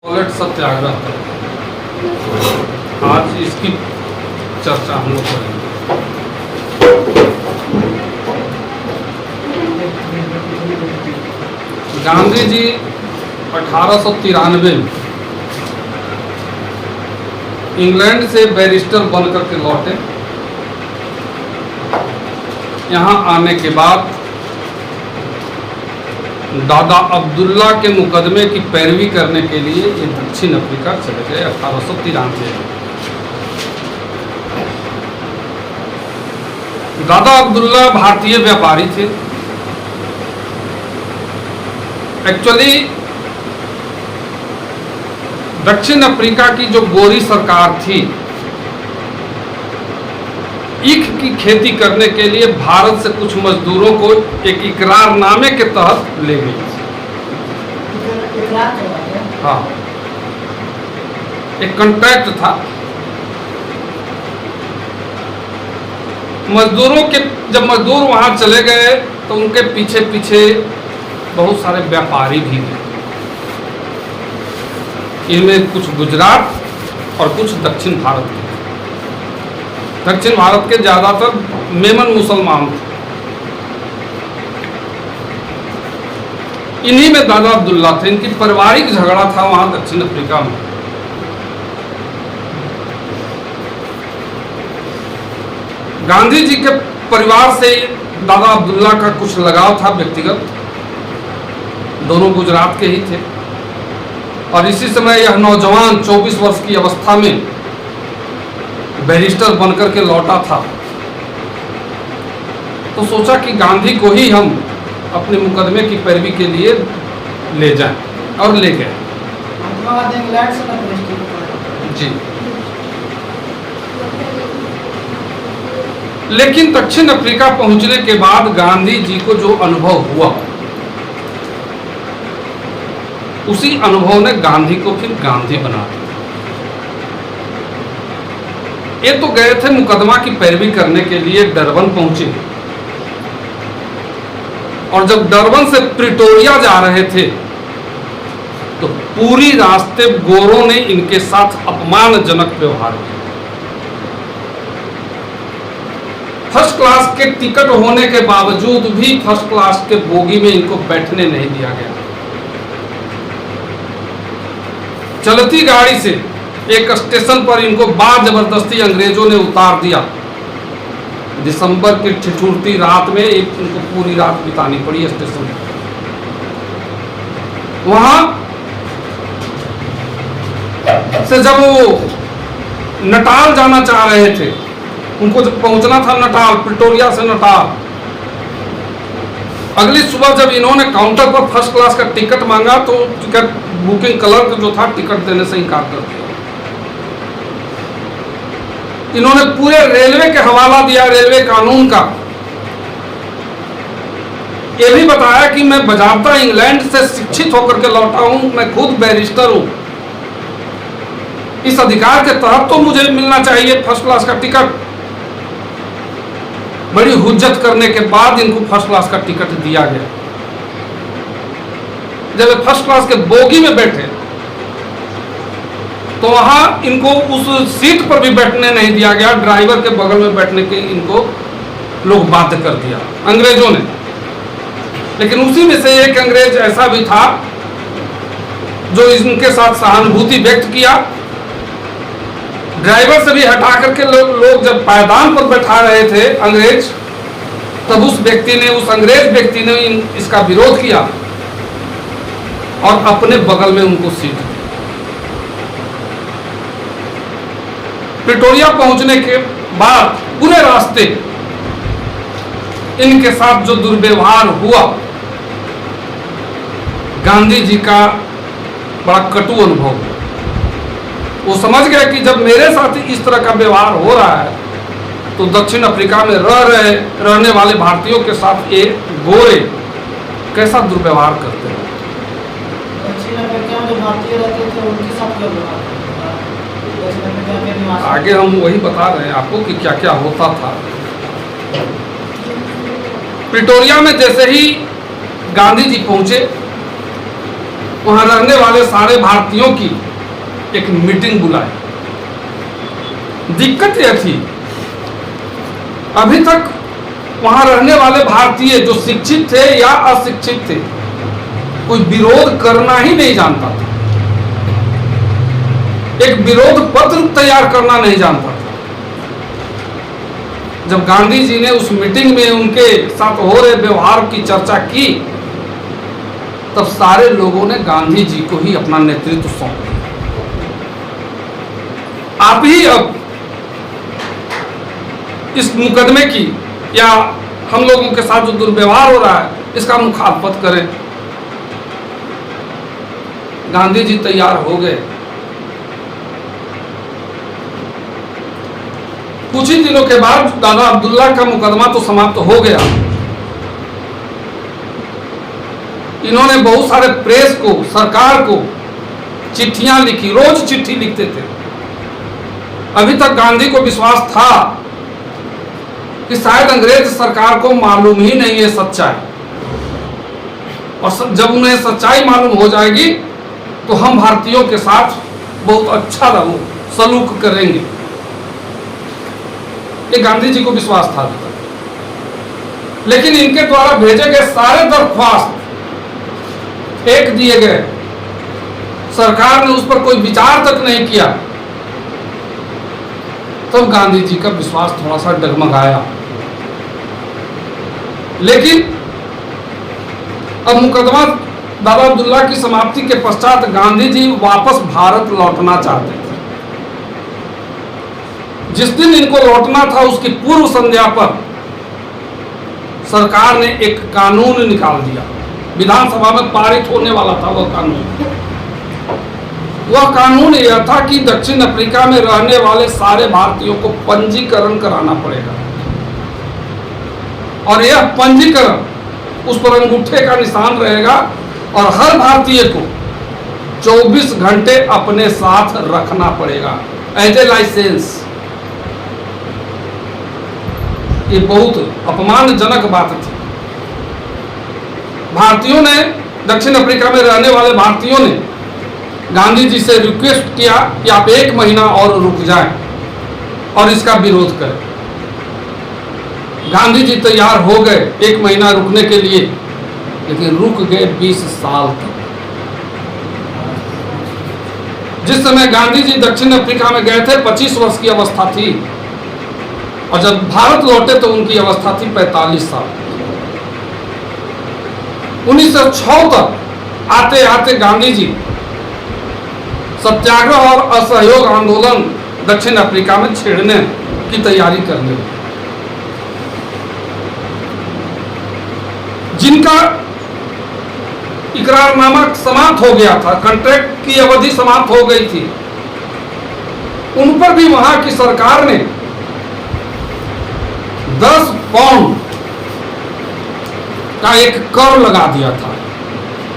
Toilet सत्याग्रह पर आज इसकी चर्चा हम लोग करेंगे। गांधी जी 1893 में इंग्लैंड से बैरिस्टर बनकर के लौटे। यहाँ आने के बाद दादा अब्दुल्ला के मुकदमे की पैरवी करने के लिए ये दक्षिण अफ्रीका चले गए 1893 में। दादा अब्दुल्ला भारतीय व्यापारी थे। एक्चुअली दक्षिण अफ्रीका की जो गोरी सरकार थी, ईख की खेती करने के लिए भारत से कुछ मजदूरों को एक इकरारनामे के तहत ले गई। हाँ, एक कॉन्ट्रैक्ट था। मजदूरों के जब मजदूर वहां चले गए तो उनके पीछे पीछे बहुत सारे व्यापारी भी गए। इनमें कुछ गुजरात और कुछ दक्षिण भारत के। दक्षिण भारत के ज्यादातर मेमन मुसलमान थे। इन्हीं में दादा अब्दुल्ला थे। इनकी पारिवारिक झगड़ा था वहां दक्षिण अफ्रीका में। गांधी जी के परिवार से दादा अब्दुल्ला का कुछ लगाव था व्यक्तिगत। दोनों गुजरात के ही थे और इसी समय यह नौजवान 24 वर्ष की अवस्था में बैरिस्टर बनकर के लौटा था। तो सोचा कि गांधी को ही हम अपने मुकदमे की पैरवी के लिए ले जाएं और ले गए। जी, लेकिन दक्षिण अफ्रीका पहुंचने के बाद गांधी जी को जो अनुभव हुआ, उसी अनुभव ने गांधी को फिर गांधी बना दिया। ये तो गए थे मुकदमा की पैरवी करने के लिए, डरबन पहुंचे और जब डरबन से प्रिटोरिया जा रहे थे तो पूरी रास्ते गोरों ने इनके साथ अपमानजनक व्यवहार किया। फर्स्ट क्लास के टिकट होने के बावजूद भी फर्स्ट क्लास के बोगी में इनको बैठने नहीं दिया गया। चलती गाड़ी से एक स्टेशन पर इनको बार जबरदस्ती अंग्रेजों ने उतार दिया। दिसंबर की ठिठुरती रात में इनको पूरी रात बितानी पड़ी स्टेशन पर। वहां से जब वो नटाल जाना चाह रहे थे, उनको जब पहुंचना था नटाल, प्रिटोरिया से नटाल, अगली सुबह जब इन्होंने काउंटर पर फर्स्ट क्लास का टिकट मांगा तो टिकट बुकिंग क्लर्क जो था टिकट देने से इनकार कर दिया। इन्होंने पूरे रेलवे के हवाला दिया, रेलवे कानून का। यह भी बताया कि मैं बजाबता इंग्लैंड से शिक्षित होकर के लौटा हूं, मैं खुद बैरिस्टर हूं। इस अधिकार के तहत तो मुझे मिलना चाहिए फर्स्ट क्लास का टिकट। बड़ी हुज्जत करने के बाद इनको फर्स्ट क्लास का टिकट दिया गया। जब फर्स्ट क्लास के बोगी में बैठे तो वहां इनको उस सीट पर भी बैठने नहीं दिया गया। ड्राइवर के बगल में बैठने के इनको लोग बाध्य कर दिया अंग्रेजों ने। लेकिन उसी में से एक अंग्रेज ऐसा भी था जो इनके साथ सहानुभूति व्यक्त किया। ड्राइवर से भी हटा करके लोग जब पायदान पर बैठा रहे थे अंग्रेज, तब उस अंग्रेज व्यक्ति ने इसका विरोध किया और अपने बगल में उनको सीट दी। प्रिटोरिया पहुंचने के बाद पूरे रास्ते इनके साथ जो दुर्व्यवहार हुआ, गांधी जी का बड़ा कटु अनुभव हुआ। वो समझ गए कि जब मेरे साथ इस तरह का व्यवहार हो रहा है तो दक्षिण अफ्रीका में रहने वाले भारतीयों के साथ ये गोरे कैसा दुर्व्यवहार करते हैं। दक्षिण अफ्रीका में जो भारतीय रहते थे उनके साथ क्या व्यवहार? आगे हम वही बता रहे हैं आपको कि क्या क्या होता था। प्रिटोरिया में जैसे ही गांधी जी पहुंचे वहां रहने वाले सारे भारतीयों की एक मीटिंग बुलाई। दिक्कत यह थी, अभी तक वहां रहने वाले भारतीय जो शिक्षित थे या अशिक्षित थे, कोई विरोध करना ही नहीं जानता था, एक विरोध पत्र तैयार करना नहीं जानता था। जब गांधी जी ने उस मीटिंग में उनके साथ हो रहे व्यवहार की चर्चा की, तब सारे लोगों ने गांधी जी को ही अपना नेतृत्व सौंप दिया। आप ही अब इस मुकदमे की या हम लोगों के साथ जो दुर्व्यवहार हो रहा है, इसका मुखालफत करें। गांधी जी तैयार हो गए। कुछ ही दिनों के बाद दादा अब्दुल्ला का मुकदमा तो समाप्त हो गया। इन्होंने बहुत सारे प्रेस को, सरकार को चिट्ठियां लिखी, रोज चिट्ठी लिखते थे। अभी तक गांधी को विश्वास था कि शायद अंग्रेज सरकार को मालूम ही नहीं है सच्चाई, और जब उन्हें सच्चाई मालूम हो जाएगी तो हम भारतीयों के साथ बहुत अच्छा सलूक करेंगे। ये गांधी जी को विश्वास था। लेकिन इनके द्वारा भेजे गए सारे दरख्वास्त फेंक दिए गए। सरकार ने उस पर कोई विचार तक नहीं किया। तब गांधी जी का विश्वास थोड़ा सा डगमगाया। लेकिन अब मुकदमा दादा अब्दुल्ला की समाप्ति के पश्चात गांधी जी वापस भारत लौटना चाहते थे। जिस दिन इनको लौटना था उसकी पूर्व संध्या पर सरकार ने एक कानून निकाल दिया। विधानसभा में पारित होने वाला था वह कानून। वह कानून यह था कि दक्षिण अफ्रीका में रहने वाले सारे भारतीयों को पंजीकरण कराना पड़ेगा, और यह पंजीकरण उस पर अंगूठे का निशान रहेगा, और हर भारतीय को 24 घंटे अपने साथ रखना पड़ेगा एज ए लाइसेंस। ये बहुत अपमानजनक बात थी। भारतीयों ने, दक्षिण अफ्रीका में रहने वाले भारतीयों ने गांधी जी से रिक्वेस्ट किया कि आप 1 महीना और रुक जाएं और इसका विरोध करें। गांधी जी तैयार हो गए 1 महीना रुकने के लिए, लेकिन रुक गए 20 साल तक। जिस समय गांधी जी दक्षिण अफ्रीका में गए थे 25 वर्ष की अवस्था थी, और जब भारत लौटे तो उनकी अवस्था थी 45 साल। 1906 तक आते आते गांधी जी सत्याग्रह और असहयोग आंदोलन दक्षिण अफ्रीका में छेड़ने की तैयारी करने लगे। जिनका इकरारनामा समाप्त हो गया था, कॉन्ट्रैक्ट की अवधि समाप्त हो गई थी, उन पर भी वहां की सरकार ने 10 पाउंड का एक कर लगा दिया था,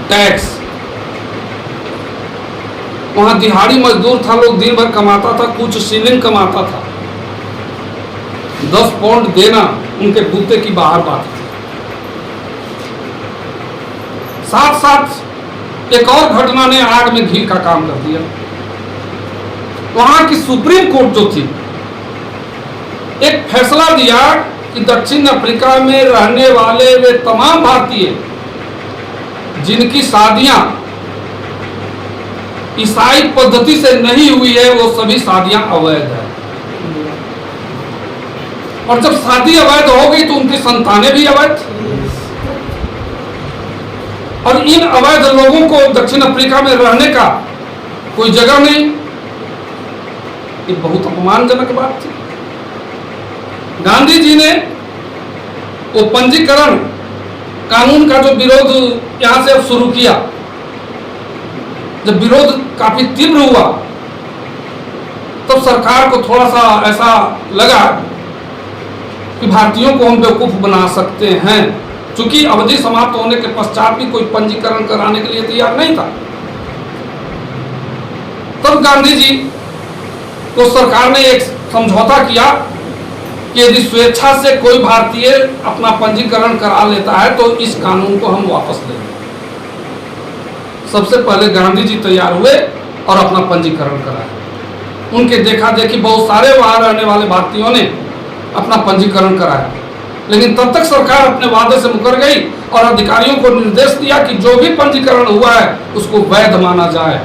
टैक्स। वहां दिहाड़ी मजदूर था, लोग दिन भर कमाता था, कुछ शिलिंग कमाता था। 10 पाउंड देना उनके बूते की बाहर बात थी। साथ साथ एक और घटना ने आग में घी का काम कर दिया। वहां की सुप्रीम कोर्ट जो थी, एक फैसला दिया कि दक्षिण अफ्रीका में रहने वाले वे तमाम भारतीय जिनकी शादियां ईसाई पद्धति से नहीं हुई है, वो सभी शादियां अवैध है। और जब शादी अवैध हो गई तो उनकी संतानें भी अवैध। और इन अवैध लोगों को दक्षिण अफ्रीका में रहने का कोई जगह नहीं। ये बहुत अपमानजनक बात थी। गांधी जी ने वो पंजीकरण कानून का जो विरोध यहां से शुरू किया, जब विरोध काफी तीव्र हुआ तब सरकार को थोड़ा सा ऐसा लगा कि भारतीयों को हम बेवकूफ बना सकते हैं, चूंकि अवधि समाप्त होने के पश्चात भी कोई पंजीकरण कराने के लिए तैयार नहीं था। तब गांधी जी को सरकार ने एक समझौता किया कि यदि स्वेच्छा से कोई भारतीय अपना पंजीकरण करा लेता है तो इस कानून को हम वापस लेंगे। सबसे पहले गांधी जी तैयार हुए और अपना पंजीकरण कराया। उनके देखा देखी बहुत सारे वहां रहने वाले भारतीयों ने अपना पंजीकरण कराया, लेकिन तब तक सरकार अपने वादे से मुकर गई और अधिकारियों को निर्देश दिया कि जो भी पंजीकरण हुआ है उसको वैध माना जाए।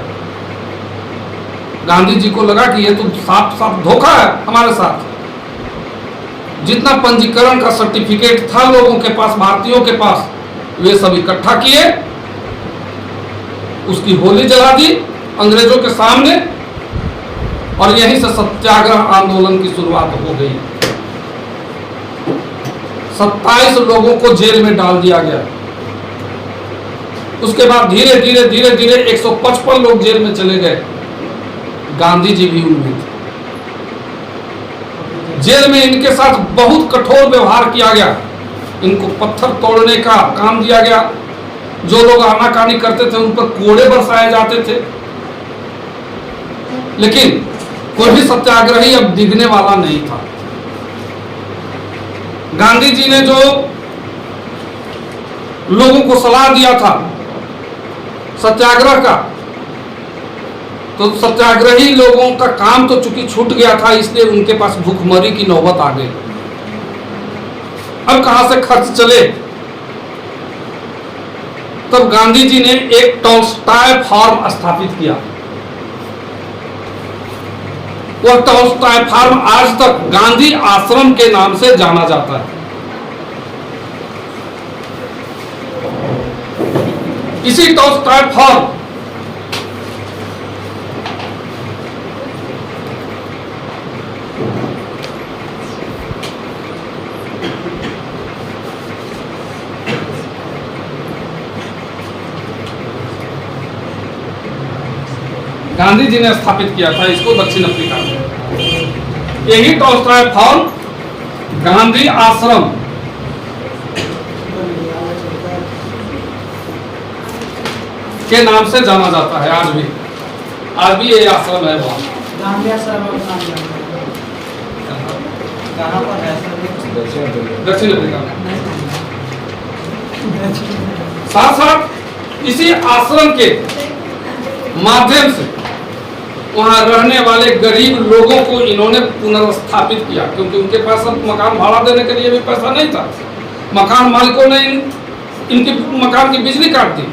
गांधी जी को लगा कि ये तो साफ साफ धोखा है हमारे साथ। जितना पंजीकरण का सर्टिफिकेट था लोगों के पास, भारतीयों के पास, वे सब इकट्ठा किए, उसकी होली जला दी अंग्रेजों के सामने और यहीं से सत्याग्रह आंदोलन की शुरुआत हो गई। 27 लोगों को जेल में डाल दिया गया। उसके बाद धीरे धीरे धीरे धीरे 155 लोग जेल में चले गए। गांधी जी भी उनमें थे। जेल में इनके साथ बहुत कठोर व्यवहार किया गया। इनको पत्थर तोड़ने का काम दिया गया। जो लोग आनाकानी करते थे उन पर कोड़े बरसाए जाते थे। लेकिन कोई भी सत्याग्रही अब दिखने वाला नहीं था। गांधी जी ने जो लोगों को सलाह दिया था सत्याग्रह का, तो सत्याग्रही लोगों का काम तो चूंकि छूट गया था, इसलिए उनके पास भूखमरी की नौबत आ गई। अब कहां से खर्च चले? तब गांधी जी ने एक टॉल्स्टॉय फार्म स्थापित किया। वह टॉल्स्टॉय फार्म आज तक गांधी आश्रम के नाम से जाना जाता है। इसी टॉल्स्टॉय फार्म गांधी जी ने स्थापित किया था इसको दक्षिण अफ्रीका में। यही टॉल्स्टॉय फार्म गांधी आश्रम के नाम से जाना जाता है। आज भी ये आश्रम है वहां। गांधी आश्रम कहाँ पर है? दक्षिण अफ्रीका में। साथ साथ इसी आश्रम के माध्यम से वहां रहने वाले गरीब लोगों को इन्होंने पुनर्स्थापित किया, क्योंकि उनके पास अब मकान भाड़ा देने के लिए भी पैसा नहीं था। मकान मालिकों ने इनके मकान की बिजली काट दी,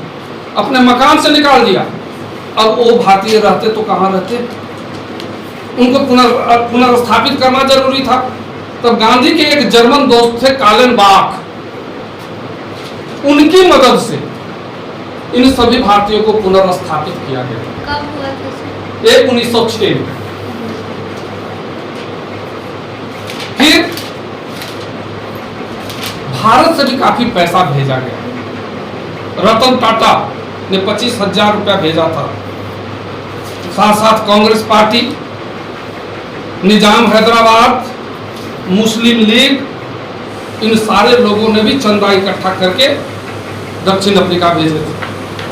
अपने मकान से निकाल दिया। अब वो भारतीय रहते तो कहाँ रहते? उनको पुनर्स्थापित करना जरूरी था। तब गांधी के एक जर्मन दोस्त थे कालेनबाख, उनकी मदद से इन सभी भारतीयों को पुनर्स्थापित किया गया। कब हुआ था? 1906 में। फिर भारत से भी काफी पैसा भेजा गया। रतन टाटा ने 25,000 रुपया भेजा था। साथ साथ कांग्रेस पार्टी, निजाम हैदराबाद, मुस्लिम लीग, इन सारे लोगों ने भी चंदा इकट्ठा करके दक्षिण अफ्रीका भेजे थे,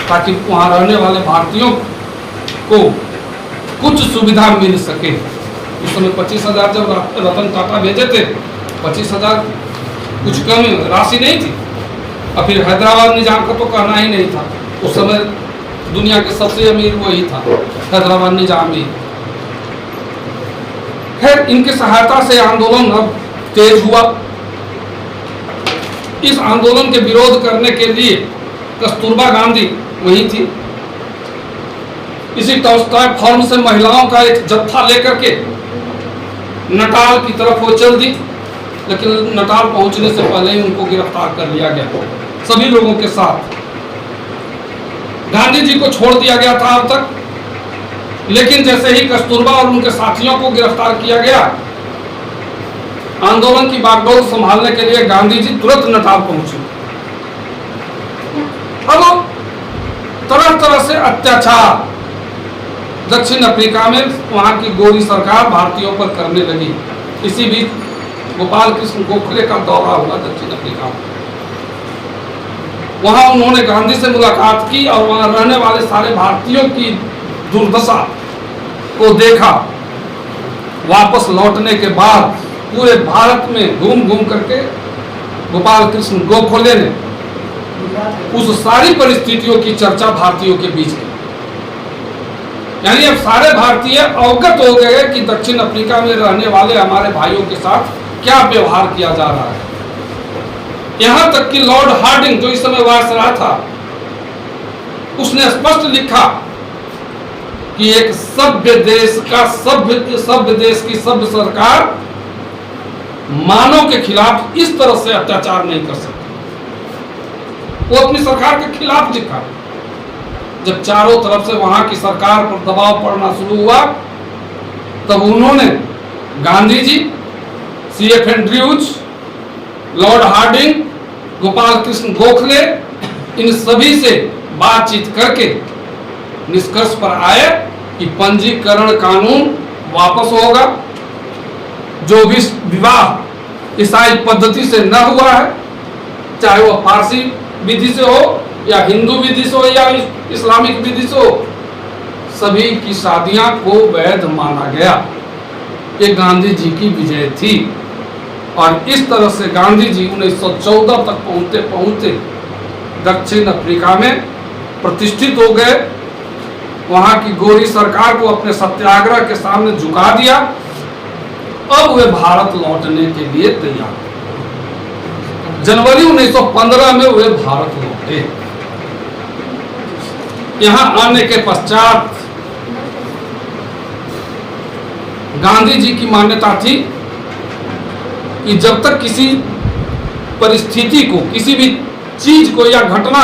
ताकि वहां रहने वाले भारतीयों को कुछ सुविधा मिल सके। उस समय 25,000 जब रतन टाटा भेजे थे, 25,000 कुछ कम राशि नहीं थी। और फिर हैदराबाद निजाम का तो कहना ही नहीं था। उस समय दुनिया के सबसे अमीर वही था, हैदराबाद निजाम ही। खैर, इनकी सहायता से आंदोलन अब तेज हुआ। इस आंदोलन के विरोध करने के लिए कस्तूरबा गांधी वही थी। इसी टॉल्स्टॉय फार्म से महिलाओं का एक जत्था लेकर के नटाल की तरफ वो चल दी, लेकिन नटाल पहुंचने से पहले ही उनको गिरफ्तार कर लिया गया सभी लोगों के साथ। गांधी जी को छोड़ दिया गया था अब तक, लेकिन जैसे ही कस्तूरबा और उनके साथियों को गिरफ्तार किया गया, आंदोलन की बागडोर संभालने के लिए गांधी जी तुरंत नटाल पहुंचे। अब तरह तरह से अत्याचार दक्षिण अफ्रीका में वहां की गोरी सरकार भारतीयों पर करने लगी। इसी बीच गोपाल कृष्ण गोखले का दौरा हुआ दक्षिण अफ्रीका में। वहां उन्होंने गांधी से मुलाकात की और वहां रहने वाले सारे भारतीयों की दुर्दशा को देखा। वापस लौटने के बाद पूरे भारत में घूम घूम करके गोपाल कृष्ण गोखले ने उस सारी परिस्थितियों की चर्चा भारतीयों के बीच की। यानी अब सारे भारतीय अवगत हो गए कि दक्षिण अफ्रीका में रहने वाले हमारे भाइयों के साथ क्या व्यवहार किया जा रहा है। यहां तक कि लॉर्ड हार्डिंग, जो इस समय वायसराय था, उसने स्पष्ट लिखा कि एक सभ्य देश का सभ्य देश की सभ्य सरकार मानव के खिलाफ इस तरह से अत्याचार नहीं कर सकती। वो अपनी सरकार के खिलाफ लिखा। जब चारों तरफ से वहां की सरकार पर दबाव पड़ना शुरू हुआ, तब उन्होंने Gandhi ji, C.F. Andrews, Lord Hardinge, Gopal Krishna Gokhale, इन सभी से बातचीत करके निष्कर्ष पर आए कि पंजीकरण कानून वापस होगा। जो भी विवाह ईसाई पद्धति से न हुआ है, चाहे वह फारसी विधि से हो या हिंदू विधि से हो या इस्लामिक विधि से हो, सभी की शादियां को वैध माना गया। ये गांधी जी की विजय थी। और इस तरह से गांधी जी 1914 तक पहुंचते पहुंचते दक्षिण अफ्रीका में प्रतिष्ठित हो गए। वहां की गोरी सरकार को अपने सत्याग्रह के सामने झुका दिया। अब वे भारत लौटने के लिए तैयार। जनवरी 1915 में वे भारत लौटे। यहां आने के पश्चात गांधी जी की मान्यता थी कि जब तक किसी परिस्थिति को, किसी भी चीज को या घटना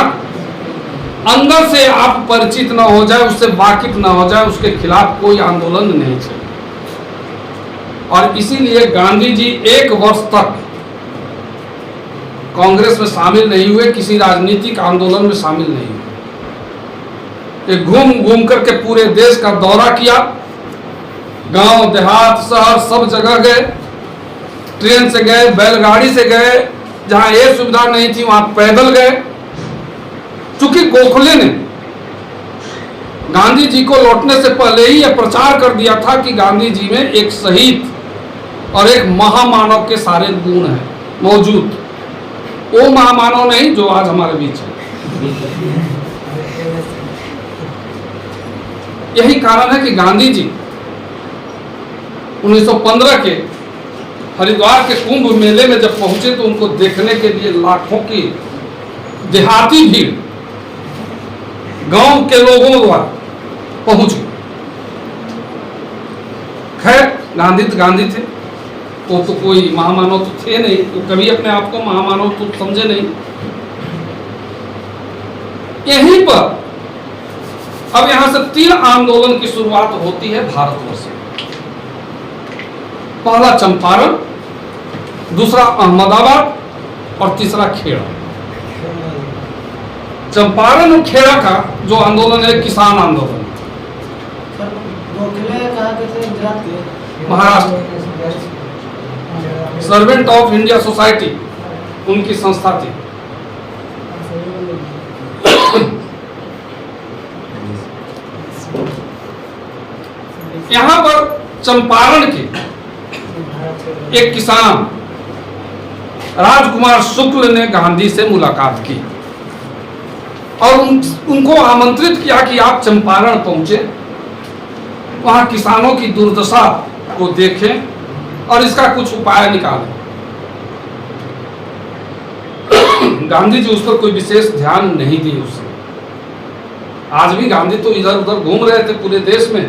अंदर से आप परिचित न हो जाए, उससे वाकिफ न हो जाए, उसके खिलाफ कोई आंदोलन नहीं चाहिए। और इसीलिए गांधी जी 1 वर्ष तक कांग्रेस में शामिल नहीं हुए, किसी राजनीतिक आंदोलन में शामिल नहीं हुए। ये घूम घूम करके पूरे देश का दौरा किया, गांव देहात शहर सब जगह गए, ट्रेन से गए, बैलगाड़ी से गए, जहां ये सुविधा नहीं थी वहां पैदल गए। चूंकि गोखले ने गांधी जी को लौटने से पहले ही यह प्रचार कर दिया था कि गांधी जी में एक शहीद और एक महामानव के सारे गुण हैं मौजूद। वो महामानव नहीं जो आज हमारे बीच है। यही कारण है कि गांधी जी 1915 के हरिद्वार के कुंभ मेले में जब पहुंचे तो उनको देखने के लिए लाखों की देहाती भीड़ गांव के लोगों द्वारा पहुंच गई। खैर गांधी थे, वो तो कोई महामानव तो थे नहीं, तो कभी अपने आप को महामानव तो समझे नहीं। यहीं पर अब यहां से 3 आंदोलन की शुरुआत होती है भारतवर्ष में। पहला चंपारण, दूसरा अहमदाबाद और तीसरा खेड़ा। चंपारण और खेड़ा का जो आंदोलन है किसान आंदोलन, Maharashtra servant of India society उनकी संस्था थी। यहां पर चंपारण के एक किसान राजकुमार शुक्ल ने गांधी से मुलाकात की और उनको आमंत्रित किया कि आप चंपारण पहुंचे, वहां किसानों की दुर्दशा को देखें और इसका कुछ उपाय निकालें। गांधी जी उस पर कोई विशेष ध्यान नहीं दिए उससे। आज भी गांधी तो इधर उधर घूम रहे थे पूरे देश में,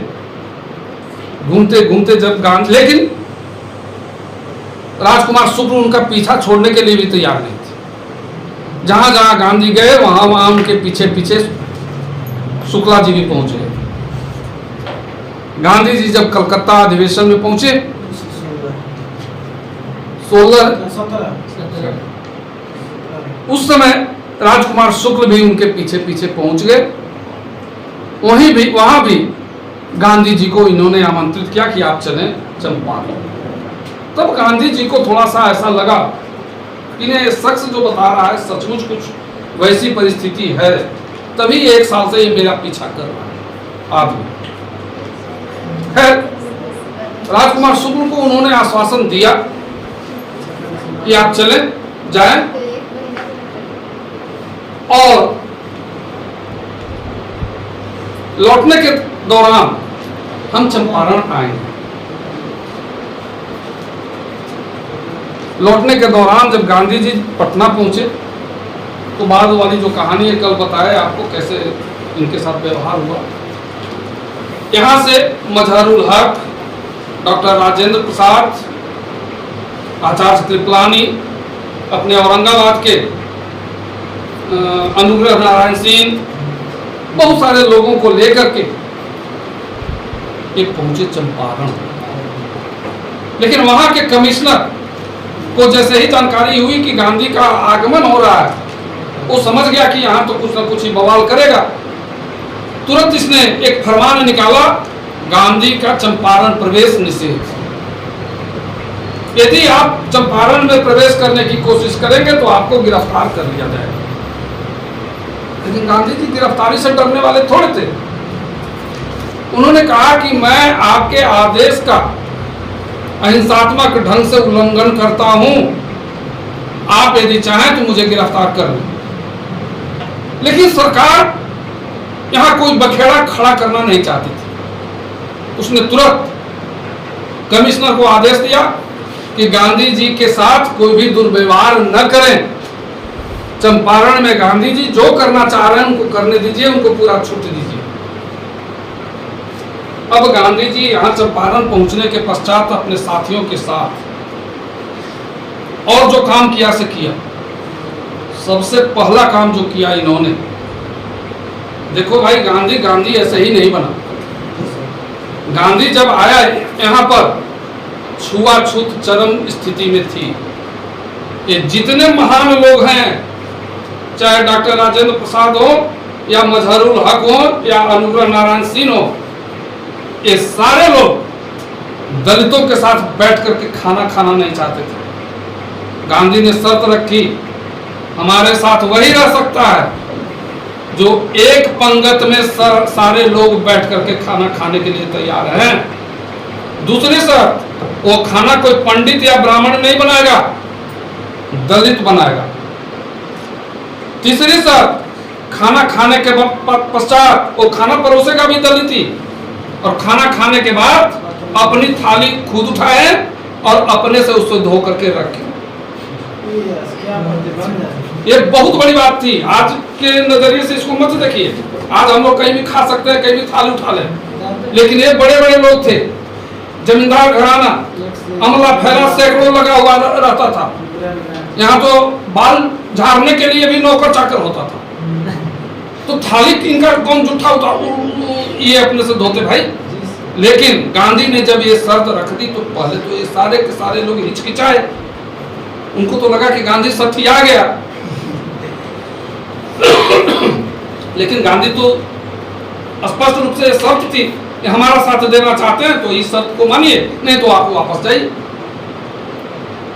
घूमते घूमते जब गांधी, लेकिन राजकुमार शुक्ल उनका पीछा छोड़ने के लिए भी तैयार नहीं थे। जहां जहां गांधी गए वहां वहां उनके पीछे पीछे शुक्ला जी भी पहुंच गए। गांधी जी जब कलकत्ता अधिवेशन में पहुंचे 17 उस समय राजकुमार शुक्ल भी उनके पीछे पीछे पहुंच गए। वहां भी गांधी जी को इन्होंने आमंत्रित किया कि आप चलें चंपारण। तब गांधी जी को थोड़ा सा ऐसा लगा कि ये शख्स जो बता रहा है सचमुच कुछ वैसी परिस्थिति है, तभी 1 साल से ये मेरा पीछा कर रहा है आदमी। खैर राजकुमार शुक्ल को उन्होंने आश्वासन दिया कि आप चले जाएं। और लौटने के दौरान हम चंपारण आएंगे। लौटने के दौरान जब गांधी जी पटना पहुंचे तो बाद वाली जो कहानी है कल बताया आपको कैसे इनके साथ व्यवहार हुआ। यहाँ से मजहरुल हक, डॉक्टर राजेंद्र प्रसाद, आचार्य कृपलानी, अपने औरंगाबाद के अनुग्रह नारायण सिंह, बहुत सारे लोगों को लेकर के ये पहुंचे चंपारण। लेकिन वहां के कमिश्नर को जैसे ही जानकारी हुई कि गांधी का आगमन हो रहा है, वो समझ गया कि यहाँ तो कुछ ना कुछ ही बवाल करेगा। तुरंत इसने एक फरमान निकाला, गांधी का चंपारण प्रवेश निषेध। यदि आप चंपारण में प्रवेश करने की कोशिश करेंगे तो आपको गिरफ्तार कर लिया जाएगा। लेकिन गांधी जी गिरफ्तारी से डरने वाले थोड़े थे। उन्होंने कहा कि मैं आपके आदेश का अहिंसात्मक ढंग से उल्लंघन करता हूं, आप यदि चाहें तो मुझे गिरफ्तार कर लें। लेकिन सरकार यहां कोई बखेड़ा खड़ा करना नहीं चाहती थी। उसने तुरंत कमिश्नर को आदेश दिया कि गांधी जी के साथ कोई भी दुर्व्यवहार न करें। चंपारण में गांधी जी जो करना चाह रहे हैं उनको करने दीजिए, उनको पूरा छूट दीजिए। अब गांधी जी यहां चंपारण पहुंचने के पश्चात अपने साथियों के साथ और जो काम किया से किया, सबसे पहला काम जो किया इन्होंने, देखो भाई गांधी ऐसे ही नहीं बना। गांधी जब आया यहां पर छुआछूत चरम स्थिति में थी। ये जितने महान लोग हैं, चाहे डॉक्टर राजेंद्र प्रसाद हो या मजहरुल हक हो या अनुग्रह नारायण सिंह हो, ये सारे लोग दलितों के साथ बैठ करके खाना खाना नहीं चाहते थे। गांधी ने शर्त रखी, हमारे साथ वही रह सकता है जो एक पंगत में सारे लोग बैठ करके खाना खाने के लिए तैयार हैं। दूसरी शर्त, वो खाना कोई पंडित या ब्राह्मण नहीं बनाएगा, दलित बनाएगा। तीसरी शर्त, खाना खाने के पश्चात वो खाना परोसेगा भी दलित ही, और खाना खाने के बाद अपनी थाली खुद उठाए और अपने से उसको धो करके रखे। ये बहुत बड़ी बात थी। आज के नजरिए से इसको मत देखिए, आज हम लोग कहीं भी खा सकते हैं, कहीं भी थाली उठा लें। लेकिन ये बड़े बड़े लोग थे, जमींदार घराना, अमला फैला सैकड़ों लगा हुआ रहता था। यहाँ तो बाल झाड़ने के लिए भी नौकर चाकर होता था। तो थाली इनका कौन जूठा होता, ये अपने से धोते भाई। लेकिन गांधी ने जब ये शर्त रख दी तो पहले तो ये सारे के सारे लोग हिचकिचाए। उनको तो लगा कि गांधी सठी आ गया। लेकिन गांधी तो स्पष्ट रूप से शर्त थी कि हमारा साथ देना चाहते हैं तो इस शर्त को मानिए, नहीं तो आप वापस जाइए।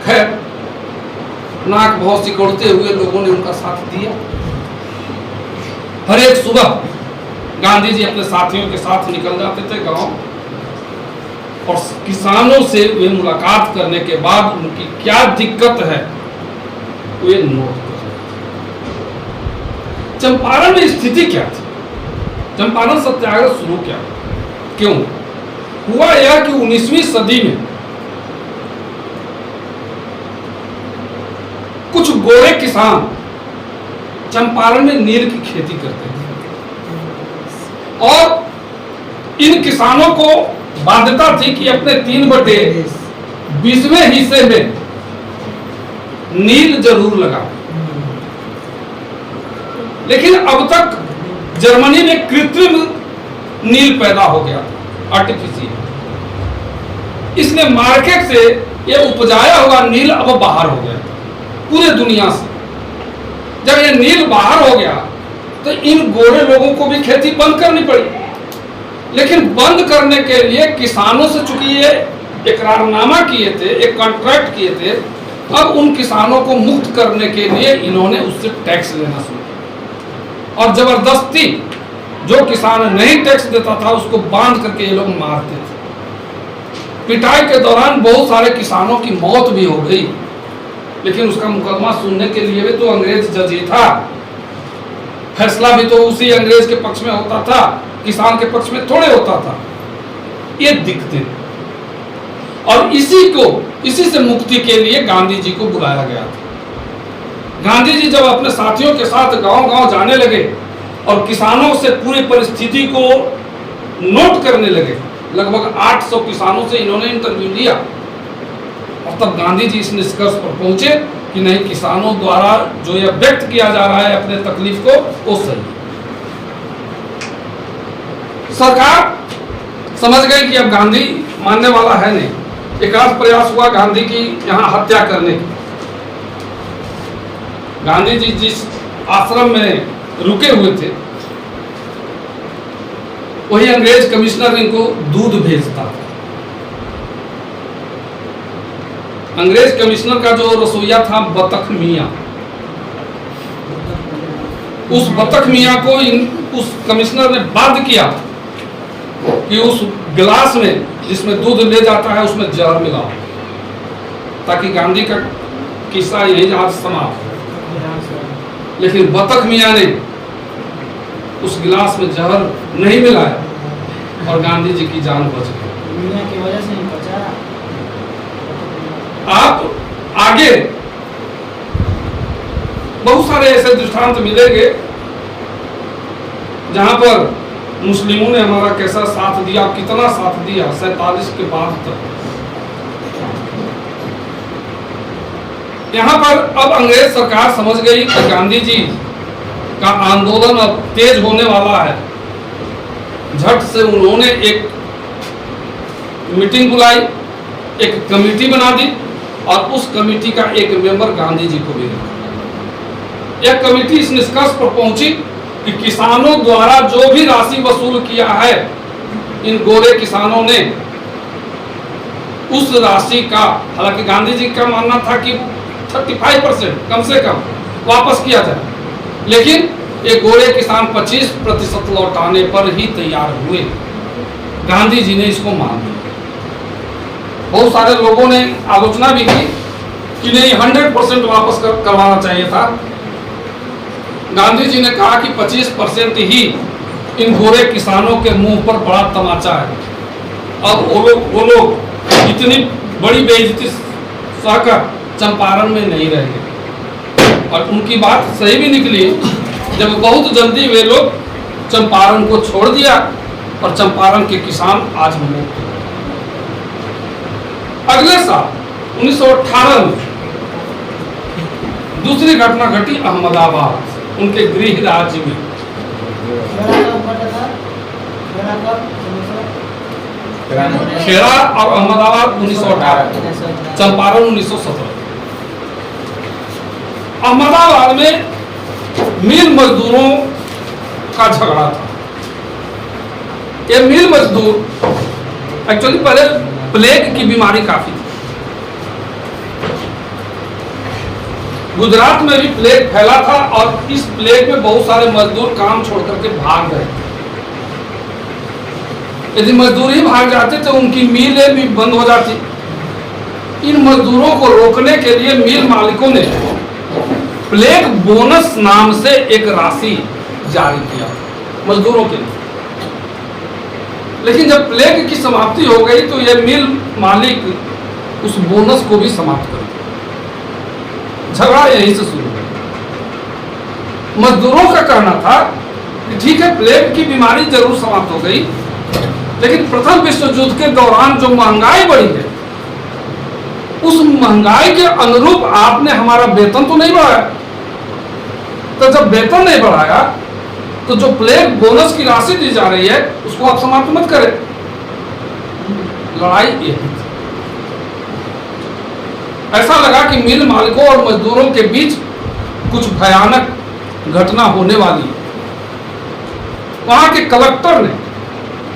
खैर, नाक बहुत सिकोड़ते हुए लोगों ने उनका साथ दिया। हर एक सुबह गांधी जी अपने साथियों के साथ निकल जाते थे गांव, और किसानों से वे मुलाकात करने के बाद उनकी क्या दिक्कत है वे नोट करते थे। चंपारण में स्थिति क्या थी, चंपारण सत्याग्रह शुरू क्या, क्यों हुआ यह कि 19वीं सदी में कुछ गोरे किसान चंपारण में नील की खेती करते थे, और इन किसानों को बाध्यता थी कि अपने 3/20वें हिस्से में नील जरूर लगा। लेकिन अब तक जर्मनी में कृत्रिम नील पैदा हो गया था, आर्टिफिशियल। इसलिए मार्केट से यह उपजाया हुआ नील अब बाहर हो गया पूरे दुनिया से। जब ये नील बाहर हो गया तो इन गोरे लोगों को भी खेती बंद करनी पड़ी। लेकिन बंद करने के लिए किसानों से चूंकि ये इकरारनामा किए थे, एक कॉन्ट्रैक्ट किए थे, अब उन किसानों को मुक्त करने के लिए इन्होंने उससे टैक्स लेना शुरू किया। और जबरदस्ती जो किसान नहीं टैक्स देता था उसको बांध करके ये लोग मारते थे। पिटाई के दौरान बहुत सारे किसानों की मौत भी हो गई। लेकिन उसका मुकदमा सुनने के लिए भी तो अंग्रेज जज ही था। फैसला भी तो उसी अंग्रेज के पक्ष में होता था, किसान के पक्ष में थोड़े होता था। ये दिक्कतें, और इसी से मुक्ति के लिए गांधी जी को बुलाया गया था। गांधी जी जब अपने साथियों के साथ गांव-गांव जाने लगे और किसानों से पूरी परिस्थिति को नोट करने लगे, लगभग 800 किसानों से इन्होंने इंटरव्यू लिया, और तब गांधी जी इस निष्कर्ष पर पहुंचे कि नहीं, किसानों द्वारा जो यह व्यक्त किया जा रहा है अपने तकलीफ को, वो सही है। सरकार समझ गई कि अब गांधी मानने वाला है नहीं। एक आध प्रयास हुआ गांधी की यहां हत्या करने की। गांधी जी जिस आश्रम में रुके हुए थे, वही अंग्रेज कमिश्नर इनको दूध भेजता था। अंग्रेज कमिश्नर का जो रसोइया था बतख मियाँ, उस बतख मियाँ को उस कमिश्नर ने बाध्य किया कि उस गिलास में जिसमें दूध ले जाता है उसमें जहर मिलाओ, ताकि गांधी का किस्सा यही जहां समाप्त हो। लेकिन बतख मियाँ ने उस गिलास में जहर नहीं मिलाया और गांधी जी की जान बच गई। मियाँ की वजह से नहीं बचा। आप आगे बहुत सारे ऐसे दृष्टांत मिलेंगे जहां पर मुस्लिमों ने हमारा कैसा साथ दिया, कितना साथ दिया 47 के बाद तक। यहाँ पर अब अंग्रेज सरकार समझ गई कि गांधी जी का आंदोलन अब तेज होने वाला है। झट से उन्होंने एक मीटिंग बुलाई, एक कमेटी बना दी और उस कमेटी का एक मेंबर गांधी जी को भी रखा। यह कमेटी इस निष्कर्ष पर पहुंची कि किसानों द्वारा जो भी राशि वसूल किया है, इन गोरे किसानों ने उस राशि का, हालांकि गांधी जी का मानना था कि 35% कम से कम वापस किया जाए, लेकिन ये गोरे किसान 25% लौटाने पर ही तैयार हुए। गांधी जी ने इसको मान लिया। बहुत सारे लोगों ने आलोचना भी की कि नहीं, 100% वापस करवाना चाहिए था। गांधी जी ने कहा कि 25% ही इन गोरे किसानों के मुंह पर बड़ा तमाचा है। अब वो लोग इतनी बड़ी बेइज्जती सहकर चंपारण में नहीं रहेंगे। और उनकी बात सही भी निकली, जब बहुत जल्दी वे लोग चंपारण को छोड़ दिया और चंपारण के किसान आज मुक्त। अगले साल 1918 में दूसरी घटना घटी अहमदाबाद, उनके गृह राज्य में। खेड़ा और अहमदाबाद 1918, चंपारण 1917। अहमदाबाद में मिल मजदूरों का झगड़ा था। ये मिल मजदूर एक्चुअली पहले प्लेग की बीमारी काफी थी। गुजरात में भी प्लेग फैला था और इस प्लेग में बहुत सारे मजदूर काम छोड़ करके भाग गए। यदि मजदूर ही भाग जाते तो उनकी मिलें भी बंद हो जाती। इन मजदूरों को रोकने के लिए मिल मालिकों ने प्लेग बोनस नाम से एक राशि जारी किया मजदूरों के लिए। लेकिन जब प्लेग की समाप्ति हो गई तो यह मिल मालिक उस बोनस को भी समाप्त कर दिया। झगड़ा यहीं से शुरू हुआ। मजदूरों का कहना था कि ठीक है, प्लेग की बीमारी जरूर समाप्त हो गई, लेकिन प्रथम विश्व युद्ध के दौरान जो महंगाई बढ़ी है, उस महंगाई के अनुरूप आपने हमारा वेतन तो नहीं बढ़ाया। तो जब वेतन नहीं बढ़ाया तो जो प्लेग बोनस की राशि दी जा रही है उसको आप समाप्त मत करें। लड़ाई यही थी। ऐसा लगा कि मिल मालिकों और मजदूरों के बीच कुछ भयानक घटना होने वाली है। वहां के कलेक्टर ने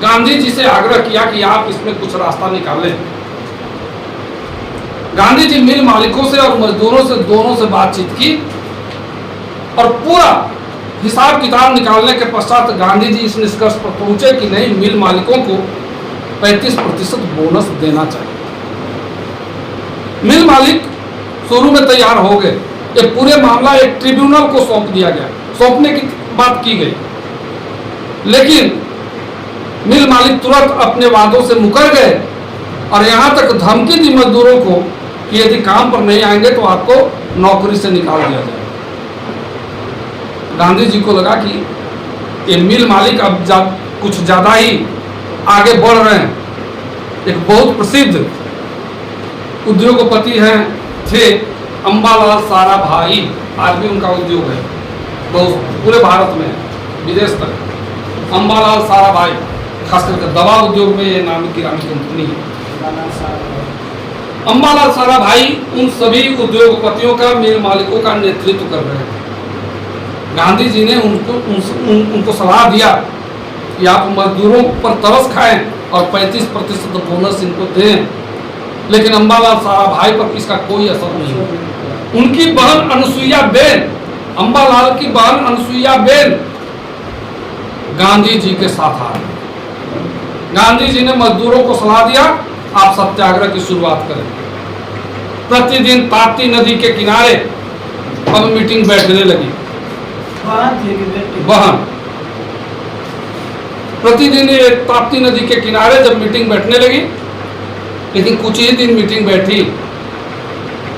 गांधी जी से आग्रह किया कि आप इसमें कुछ रास्ता निकालें। गांधी जी मिल मालिकों से और मजदूरों से दोनों से बातचीत की और पूरा हिसाब किताब निकालने के पश्चात गांधी जी इस निष्कर्ष पर पहुंचे कि नहीं, मिल मालिकों को 35% बोनस देना चाहिए। मिल मालिक शुरू में तैयार हो गए। ये पूरे मामला एक ट्रिब्यूनल को सौंप दिया गया। सौंपने की बात की गई, लेकिन मिल मालिक तुरंत अपने वादों से मुकर गए और यहाँ तक धमकी दी मजदूरों को कि यदि काम पर नहीं आएंगे तो आपको नौकरी से निकाल दिया जाएगा। गांधी जी को लगा कि ये मिल मालिक अब कुछ ज़्यादा ही आगे बढ़ रहे हैं। एक बहुत प्रसिद्ध उद्योगपति हैं थे अंबालाल साराभाई, आज भी उनका उद्योग है, बहुत पूरे भारत में, विदेश तक। अंबालाल साराभाई, खास करके दवा उद्योग में ये नामी गिरामी कंपनी है। अंबालाल साराभाई उन सभी उद्योगपतियों का, मिल मालिकों का नेतृत्व कर रहे हैं। गांधी जी ने उनको सलाह दिया कि आप मजदूरों पर तरस खाएं और 35% बोनस इनको दें, लेकिन अंबालाल साराभाई पर इसका कोई असर नहीं हुआ। उनकी बहन अनुसुईया बेन, अंबालाल की बहन अनुसुईया बेन गांधी जी के साथ आ गए। गांधी जी ने मजदूरों को सलाह दिया, आप सत्याग्रह की शुरुआत करें। प्रतिदिन ताप्ती नदी के किनारे अब मीटिंग बैठने लगी। बहन प्रतिदिन ये ताप्ती नदी के किनारे जब मीटिंग बैठने लगी, लेकिन कुछ ही दिन मीटिंग बैठी,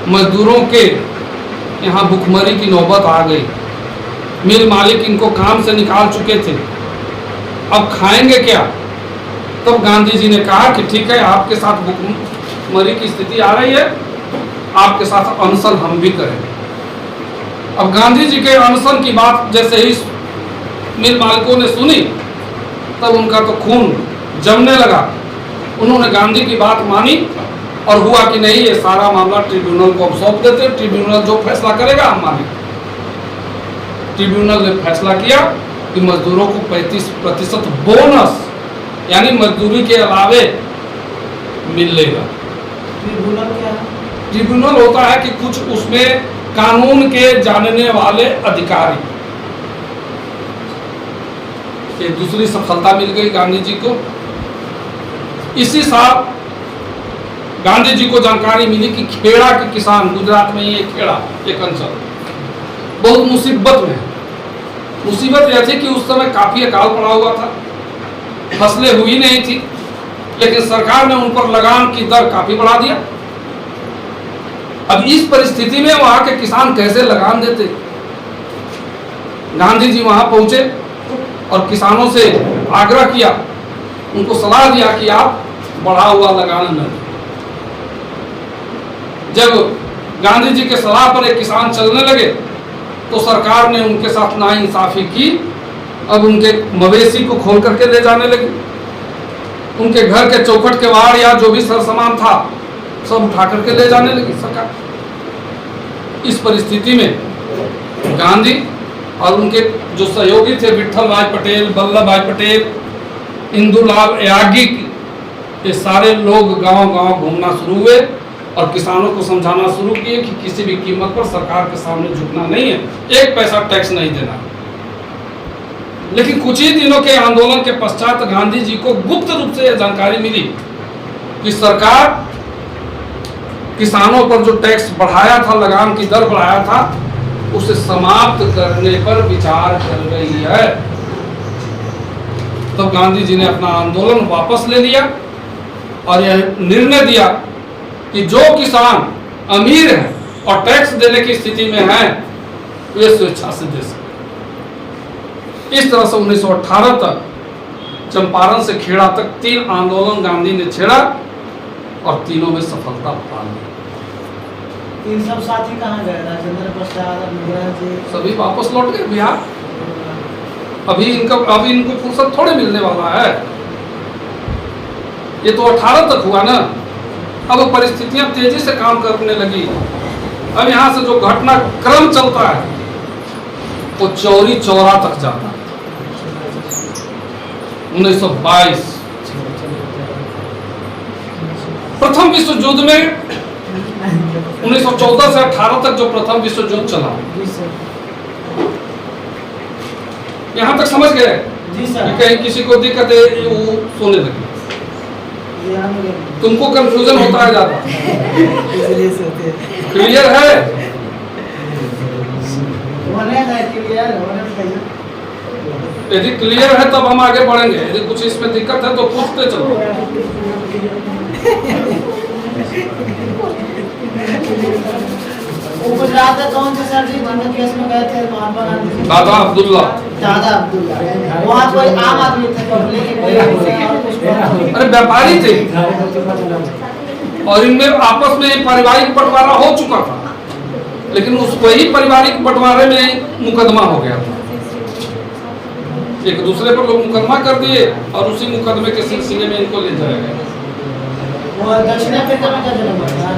मजदूरों के यहाँ भुखमरी की नौबत आ गई। मिल मालिक इनको काम से निकाल चुके थे, अब खाएंगे क्या? तब गांधी जी ने कहा कि ठीक है, आपके साथ भुखमरी की स्थिति आ रही है, आपके साथ अनशन हम भी करेंगे। अब गांधी जी के अनशन की बात जैसे ही मिल मालिकों ने सुनी, तब उनका तो खून जमने लगा। उन्होंने गांधी की बात मानी और हुआ कि नहीं, ये सारा मामला ट्रिब्यूनल को सौंप देते, ट्रिब्यूनल जो फैसला करेगा हम मानेंगे। ट्रिब्यूनल ने फैसला किया कि मजदूरों को 35% बोनस, यानी मजदूरी के अलावे मिलेगा। ट्रिब्यूनल क्या है? ट्रिब्यूनल होता है कि कुछ उसमें कानून के जानने वाले अधिकारी। ये दूसरी सफलता मिल गई गांधी जी को। इसी साल गांधी जी को जानकारी मिली कि खेड़ा के किसान, गुजरात में ये खेड़ा एक अंचल बहुत मुसीबत में है। मुसीबत यह थी कि उस समय काफी अकाल पड़ा हुआ था, फसलें हुई नहीं थी, लेकिन सरकार ने उन पर लगान की दर काफी बढ़ा दिया। अब इस परिस्थिति में वहां के किसान कैसे लगान देते? गांधी जी वहां पहुंचे और किसानों से आग्रह किया, उनको सलाह दिया कि आप बढ़ा हुआ लगान न दें। जब गांधी जी के सलाह पर एक किसान चलने लगे तो सरकार ने उनके साथ नाइंसाफी की। अब उनके मवेशी को खोल करके ले जाने लगी, उनके घर के चौखट के वाड़ या जो भी सरसामान था सब उठा करके ले जाने लगी सरकार। इस परिस्थिति में गांधी और उनके जो सहयोगी थे, विठल भाई पटेल, वल्लभ भाई पटेल, इंदुलाल याज्ञिक, ये सारे लोग गांव-गांव घूमना शुरू हुए और किसानों को समझाना शुरू किए कि किसी भी कीमत पर सरकार के सामने झुकना नहीं है, 1 पैसा टैक्स नहीं देना। लेकिन कुछ ही दिनों के आंदोलन के पश्चात गांधी जी को गुप्त रूप से यह जानकारी मिली कि सरकार किसानों पर जो टैक्स बढ़ाया था, लगान की दर बढ़ाया था, उसे समाप्त करने पर विचार कर रही है। तब गांधी जी ने अपना आंदोलन वापस ले लिया और यह निर्णय दिया कि जो किसान अमीर है और टैक्स देने की स्थिति में है, वे स्वेच्छा से दे सकते। इस तरह से 1918 तक चंपारण से खेड़ा तक 3 आंदोलन गांधी ने छेड़ा और तीनों में सफलता पा ली। इन सब साथी कहाँ गए? राजेंद्र प्रसाद, मुखर्जी जी सभी वापस लौट गए बिहार। अभी इनको फुर्सत थोड़े मिलने वाला है। ये तो 18 तक हुआ ना। अब परिस्थितियां तेजी से काम करने लगी। अब यहाँ से जो घटना क्रम चलता है वो चौरी चौरा तक जाता है। 1922 प्रथम विश्व युद्ध में 1914 से 18 तक जो प्रथम विश्व युद्ध चला, यहाँ तक समझ गए जी सर। कहीं किसी को दिक्कत है वो सोने लगे। तुमको कंफ्यूजन होता है ज्यादा, क्लियर है? यदि क्लियर है तब हम आगे बढ़ेंगे, यदि कुछ इसमें दिक्कत है तो पूछते चलो। वो गुजरात में कौन से सर जी जिनके केस में गए थे महात्मा गांधी? दादा अब्दुल्ला। दादा अब्दुल्ला। वहाँ कोई आम आदमी थे पब्लिक? अरे व्यापारी थे, और इनमें आपस में पारिवारिक बंटवारा हो चुका था, लेकिन उस वही पारिवारिक बंटवारे में मुकदमा हो गया था। एक दूसरे पर लोग मुकदमा कर दिए और उसी मुकदमे के सिलसिले में इनको ले जाया गया। वो दक्षिण अफ्रीका में क्या जन्म हुआ था?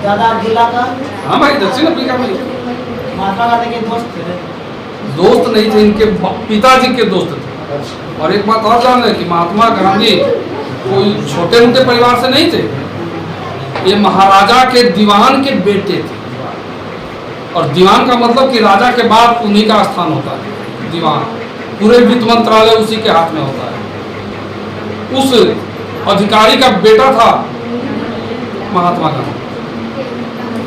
दादा अब्दुल्ला का? हाँ भाई, दक्षिण अफ्रीका में। महात्मा गांधी के दोस्त थे? दोस्त नहीं थे, इनके पिताजी के दोस्त थे। और एक बात और जान लें कि महात्मा गांधी कोई छोटे मोटे परिवार से नहीं थे, ये महाराजा के दीवान के बेटे थे। और दीवान का मतलब कि राजा के बाद उन्हीं का स्थान होता है, दीवान। पूरे वित्त मंत्रालय उसी के हाथ में होता है। उस अधिकारी का बेटा था महात्मा गांधी।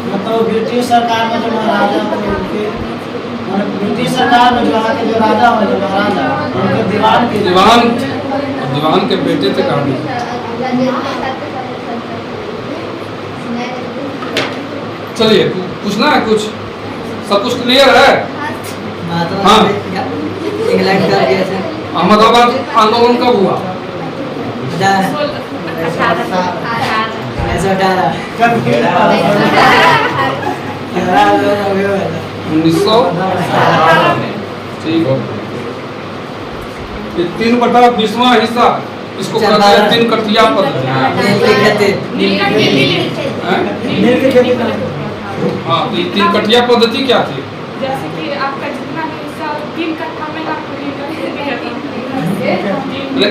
मतलब ब्रिटिश सरकार में जो महाराजा ब्रिटिश सरकार में जो यहाँ के जो राजा हो, जो महाराजा, उनके दीवान के बेटे थे गांधी। चलिए, पूछना है कुछ? सब कुछ क्लियर है? हाँ। इंग्लैंड का अहमदाबाद आंदोलन कब हुआ? 1900। ठीक हो। ये 3/20वां हिस्सा इसको कहते हैं 3 कठिया पद्धति। हाँ, तो 3 कठिया पद्धति क्या थी? जैसे कि आपका जितना भी हिस्सा 3 कट्ठा में आपको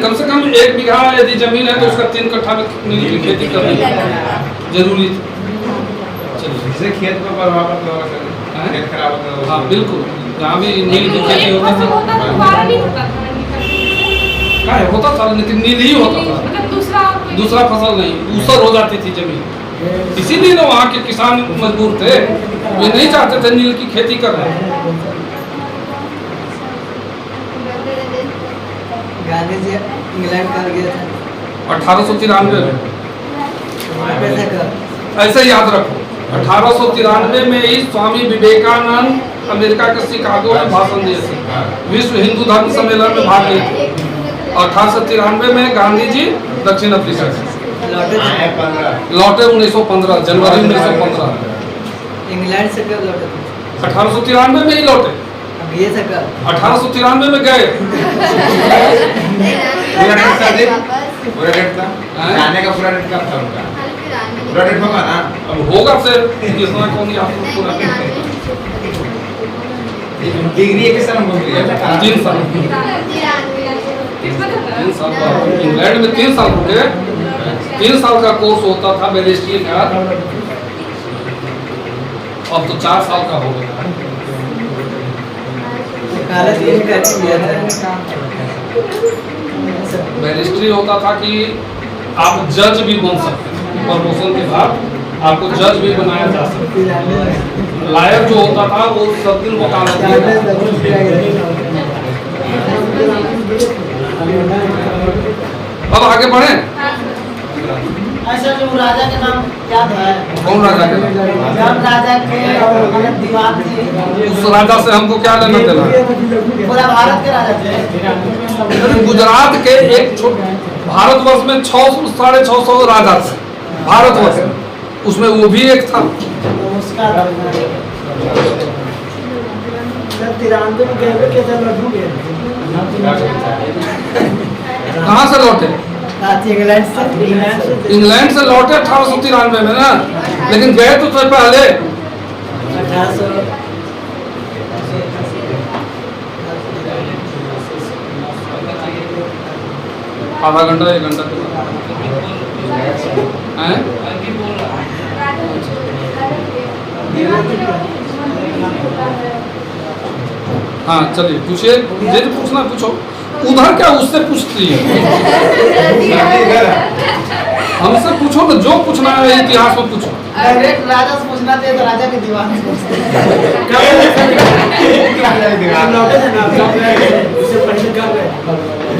कम से कम 1 बीघा यदि जमीन है तो उसका 3 कट्ठा में नील की खेती करनी जरूरी थी। इससे खेत पर प्रभाव पड़ता होगा, खेत खराब होता होगा। हाँ बिल्कुल, जहाँ भी नील की खेती होती होता था दोबारा नहीं होता था, क्या होता था, लेकिन नील ही होता था, मतलब दूसरा फसल नहीं, ऊसर हो जाती थी जमीन। इसीलिए तो वहाँ के किसान मजबूर थे, ये नहीं चाहते थे नील की खेती कर रहे। गांधी जी इंग्लैंड कर गए थे 1893 में। ऐसे याद रखो, 1893 में ही स्वामी विवेकानंद अमेरिका के शिकागो में भाषण दिए थे, विश्व हिंदू धर्म सम्मेलन में भाग लिए थे। 1893 में गांधी जी दक्षिण अफ्रीका से लौटे 1915 जनवरी 1915। इंग्लैंड से कब लौटे? 1893 में ही लौटे। अब ये से कब? 1893 में गए। पूरा डेट था जाने का, पूरा डेट कब था उनका? पूरा डेट होगा ना? अब होगा फिर, इतना कौन याद पूरा डिग्री किस तरह मिली है? 3 साल। 3 साल बाद इंग्लैंड में 3 साल रुके। 3 साल का कोर्स होता था बैरिस्ट्री का, अब तो 4 साल का हो गया। बैरिस्ट्री होता था कि आप जज भी बन सकते हैं, प्रमोशन के बाद आपको जज भी बनाया जा सकता है। लायर जो होता था वो सब दिन वकालत अब आगे बढ़े। ऐसा जो राजा के नाम याद है? कौन राजा के? जब राजा के दीवान थे, उस राजा से हमको क्या लेना देना? पूरा भारत के राजा थे। गुजरात के एक भारतवर्ष में 600-650 राजा थे भारतवर्ष में, उसमें वो भी एक था। उसका 93 में गए के जब लड्डू गए कहाँ से लौटे? इंग्लैंड से लौटे 1893 में ना, लेकिन गए तो थे पहले। 1800 आधा घंटा 1 घंटा हैं? हाँ चलिए पूछिए, जो पूछना पूछो। उधर क्या उससे पूछती है? हमसे पूछो ना, जो पूछना है इतिहास में पूछो। राजा से सुना थे तो राजा के दीवाने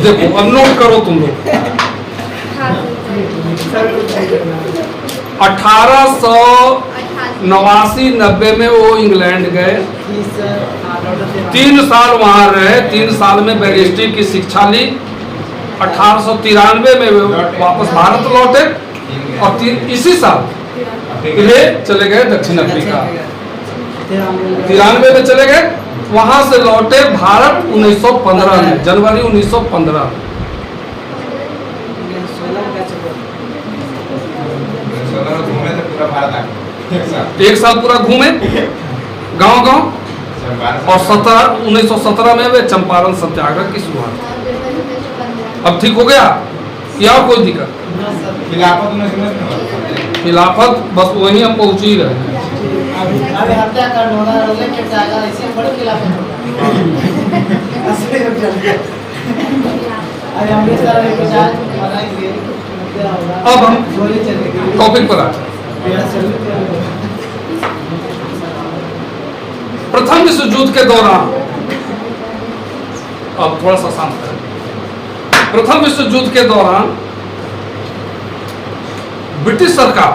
देखो अब नोट करो तुम लोग। 1889-90 में वो इंग्लैंड गए, 3 साल वहां रहे, 3 साल में बैरिस्ट्री की शिक्षा ली। 1893 में वो वापस भारत लौटे और इसी साल ये चले गए दक्षिण अफ्रीका। 93 में चले गए, वहां से लौटे भारत 1915 में, जनवरी 1915। 1 साल पूरा घूमे गांव-गांव और 1917 में वे चंपारण सत्याग्रह की शुरुआत। अब ठीक हो गया या कोई दिक्कत? खिलाफत बस वही हम पहुंच ही रहे हैं। अभी हत्याकांड हो रहा है, लेके जाएगा ऐसे बड़ी खिलाफत होगा। अरे अमृतसर में प्रचार बनाएंगे, अब हम टॉपिक पर आते हैं। प्रथम विश्व युद्ध के दौरान, अब थोड़ा सा शांत करें। प्रथम विश्व युद्ध के दौरान ब्रिटिश सरकार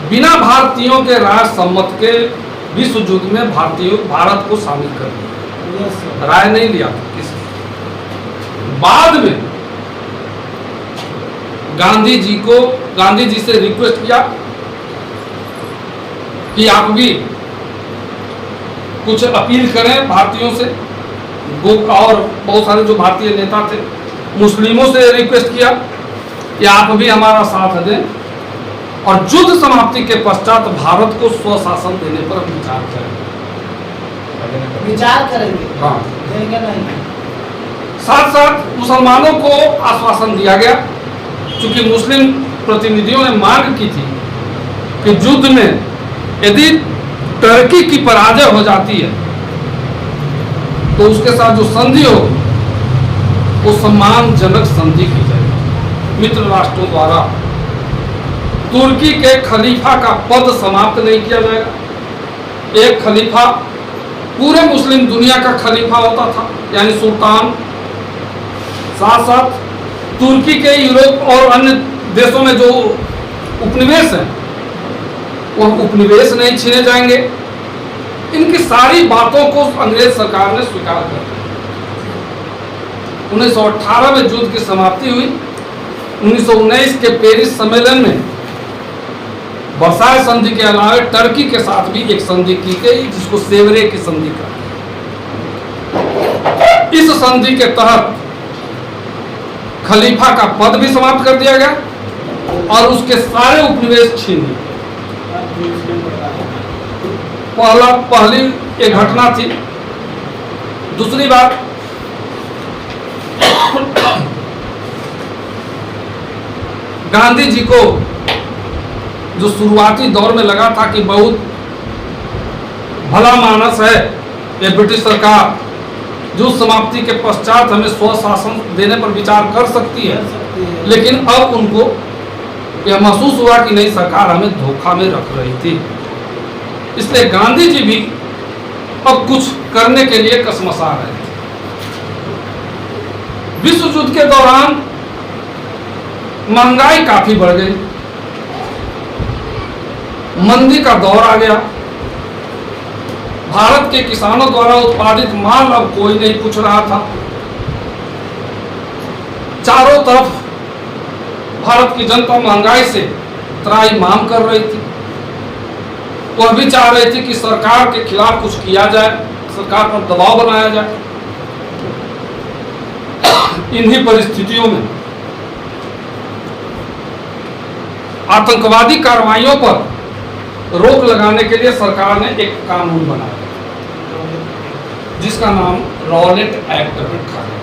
बिना भारतीयों के राय सम्मत के विश्व युद्ध में भारत को शामिल कर दिया, राय नहीं लिया किसी। बाद में गांधी जी से रिक्वेस्ट किया कि आप भी कुछ अपील करें भारतीयों से, और बहुत सारे जो भारतीय नेता थे मुस्लिमों से रिक्वेस्ट किया कि आप भी हमारा साथ दें और युद्ध समाप्ति के पश्चात भारत को स्वशासन देने पर विचार करेंगे। हाँ, देंगे नहीं। साथ साथ मुसलमानों को आश्वासन दिया गया, क्योंकि मुस्लिम प्रतिनिधियों ने मांग की थी कि युद्ध में यदि टर्की की पराजय हो जाती है तो उसके साथ जो संधि हो वो सम्मानजनक संधि की जाएगी। मित्र राष्ट्रों द्वारा तुर्की के खलीफा का पद समाप्त नहीं किया जाएगा। एक खलीफा पूरे मुस्लिम दुनिया का खलीफा होता था, यानी सुल्तान। साथ साथ तुर्की के यूरोप और अन्य देशों में जो उपनिवेश हैं वह उपनिवेश नहीं छीने जाएंगे। इनकी सारी बातों को अंग्रेज सरकार ने स्वीकार कर लिया। 1918 में युद्ध की समाप्ति हुई। 1919 के पेरिस सम्मेलन में वर्साय संधि के अलावा टर्की के साथ भी एक संधि की गई, जिसको सेवरे की संधि कहा। इस संधि के तहत खलीफा का पद भी समाप्त कर दिया गया और उसके सारे उपनिवेश छीन लिए। पहली एक घटना थी। दूसरी बात, गांधी जी को जो शुरुआती दौर में लगा था कि बहुत भला मानस है ये ब्रिटिश सरकार, जो समाप्ति के पश्चात हमें स्वशासन देने पर विचार कर सकती है, लेकिन अब उनको यह महसूस हुआ कि नहीं, सरकार हमें धोखा में रख रही थी। इसलिए गांधी जी भी अब कुछ करने के लिए कसमसा रहे थे। विश्व युद्ध के दौरान महंगाई काफी बढ़ गई, मंदी का दौर आ गया। भारत के किसानों द्वारा उत्पादित माल अब कोई नहीं पूछ रहा था। चारों तरफ भारत की जनता महंगाई से त्राहिमाम कर रही थी। वह भी चाह रही थी कि सरकार के खिलाफ कुछ किया जाए, सरकार पर दबाव बनाया जाए। इन्हीं परिस्थितियों में आतंकवादी कार्रवाइयों पर रोक लगाने के लिए सरकार ने एक कानून बनाया, जिसका नाम रॉलेट एक्ट रखा है।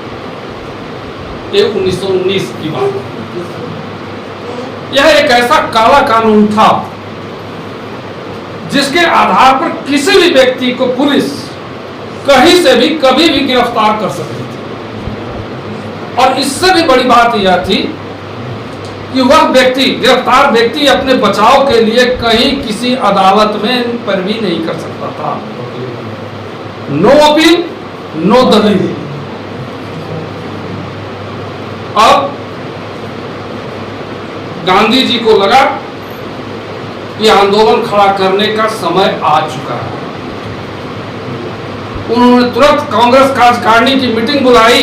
ये 1919 की बात है। यह एक ऐसा काला कानून था जिसके आधार पर किसी भी व्यक्ति को पुलिस कहीं से भी कभी भी गिरफ्तार कर सकती थी। और इससे भी बड़ी बात यह थी कि वह व्यक्ति, गिरफ्तार व्यक्ति अपने बचाव के लिए कहीं किसी अदालत में पैरवी नहीं कर सकता था। नो अपील, नो दलील। अब गांधी जी को लगा कि आंदोलन खड़ा करने का समय आ चुका है। उन्होंने तुरंत कांग्रेस कार्यकारिणी की मीटिंग बुलाई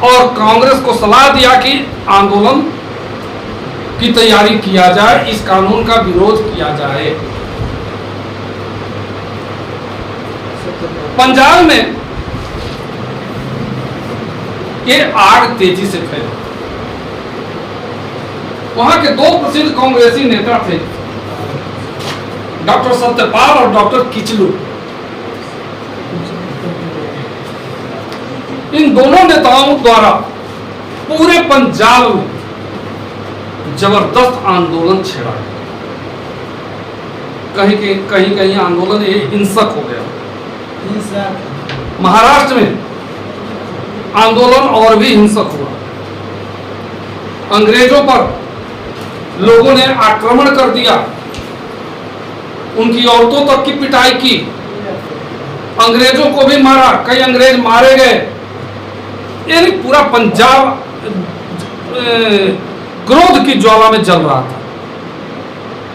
और कांग्रेस को सलाह दिया कि आंदोलन की तैयारी किया जाए, इस कानून का विरोध किया जाए। पंजाब में ये आग तेजी से फैली। वहां के दो प्रसिद्ध कांग्रेसी नेता थे, डॉक्टर सत्यपाल और डॉक्टर किचलू। इन दोनों नेताओं द्वारा पूरे पंजाब में जबरदस्त आंदोलन छेड़ा। कहीं कहीं आंदोलन ये हिंसक हो गया। महाराष्ट्र में आंदोलन और भी हिंसक हुआ। अंग्रेजों पर लोगों ने आक्रमण कर दिया, उनकी औरतों तक की पिटाई की, अंग्रेजों को भी मारा, कई अंग्रेज मारे गए। यानी पूरा पंजाब क्रोध की ज्वाला में जल रहा था।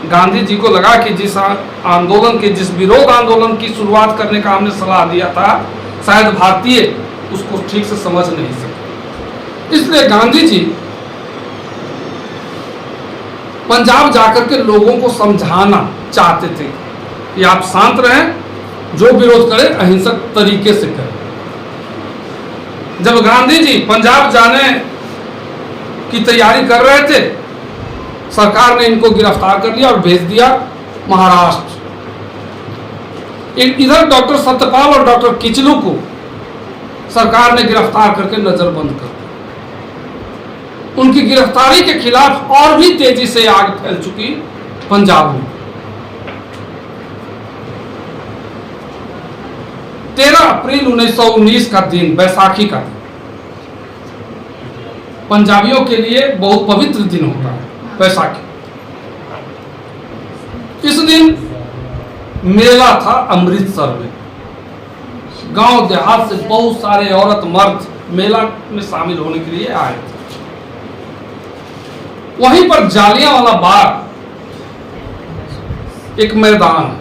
गांधी जी को लगा कि जिस आंदोलन के, जिस विरोध आंदोलन की शुरुआत करने का हमने सलाह दिया था, शायद भारतीय उसको ठीक से समझ नहीं सके। इसलिए गांधी जी पंजाब जाकर के लोगों को समझाना चाहते थे कि आप शांत रहें, जो विरोध करें अहिंसक तरीके से करें। जब गांधी जी पंजाब जाने की तैयारी कर रहे थे, सरकार ने इनको गिरफ्तार कर लिया और भेज दिया महाराष्ट्र। इधर डॉक्टर सत्यपाल और डॉक्टर किचलू को सरकार ने गिरफ्तार करके नजरबंद कर दिया। उनकी गिरफ्तारी के खिलाफ और भी तेजी से आग फैल चुकी पंजाब में। 13 अप्रैल 1919 का दिन, बैसाखी का दिन, पंजाबियों के लिए बहुत पवित्र दिन होता है बैसाखी। इस दिन मेला था अमृतसर में। गांव देहात से बहुत सारे औरत मर्द मेला में शामिल होने के लिए आए थे। वहीं पर जालियांवाला बाग एक मैदान है।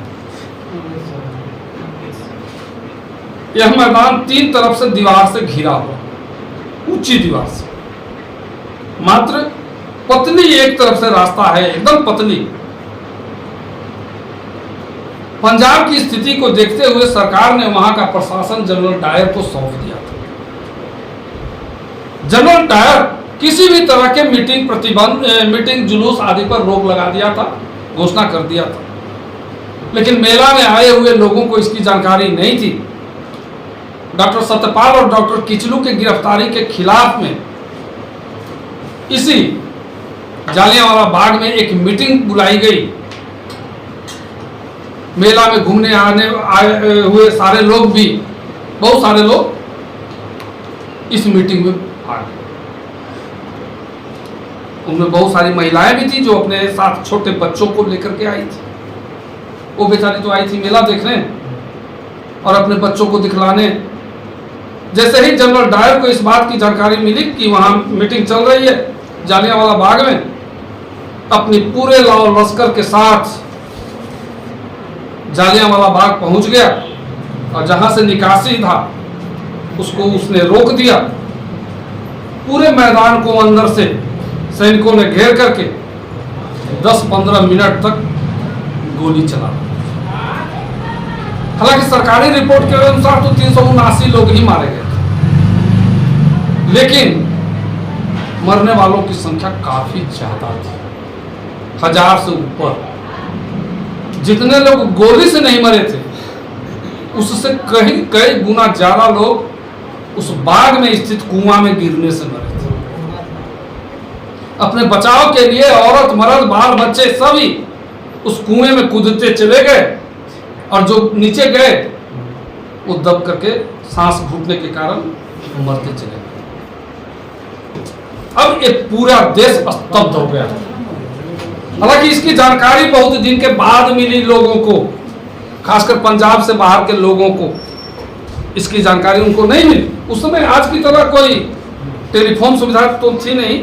यह मैदान 3 तरफ से दीवार से घिरा हुआ, ऊंची दीवार से। मात्र पतली एक तरफ से रास्ता है, एकदम पतली। पंजाब की स्थिति को देखते हुए सरकार ने वहां का प्रशासन जनरल डायर को सौंप दिया था। जनरल डायर किसी भी तरह के मीटिंग प्रतिबंध, मीटिंग जुलूस आदि पर रोक लगा दिया था, घोषणा कर दिया था। लेकिन मेला में आए हुए लोगों को इसकी जानकारी नहीं थी। डॉक्टर सत्यपाल और डॉक्टर किचलू के गिरफ्तारी के खिलाफ में इसी जालियांवाला बाग में एक मीटिंग बुलाई गई। मेला में घूमने आए हुए सारे लोग भी, बहुत सारे लोग इस मीटिंग में आ गए। उनमें बहुत सारी महिलाएं भी थी जो अपने साथ छोटे बच्चों को लेकर के आई थी। वो बेचारी तो आई थी मेला देखने और अपने बच्चों को दिखलाने। जैसे ही जनरल डायर को इस बात की जानकारी मिली कि वहां मीटिंग चल रही है जालियांवाला बाग में, अपनी पूरे लाओ लश्कर के साथ जालियांवाला बाग पहुंच गया और जहां से निकासी था उसको उसने रोक दिया। पूरे मैदान को अंदर से सैनिकों ने घेर करके 10-15 मिनट तक गोली चला। हालांकि सरकारी रिपोर्ट के अनुसार तो 379 लोग ही मारे गए, लेकिन मरने वालों की संख्या काफी ज्यादा थी, 1000 से ऊपर। जितने लोग गोली से नहीं मरे थे उससे कई गुना ज्यादा लोग उस बाग में स्थित कुआं में गिरने से मरे थे। अपने बचाव के लिए औरत मर्द बाल बच्चे सभी उस कुएं में कूदते चले गए और जो नीचे गए वो दब करके सांस घुटने के कारण मरते चले गए। अब एक पूरा देश स्तब्ध हो गया। हालांकि इसकी जानकारी बहुत दिन के बाद मिली लोगों को, खासकर पंजाब से बाहर के लोगों को इसकी जानकारी उनको नहीं मिली। उस समय आज की तरह कोई टेलीफोन सुविधा तो थी नहीं,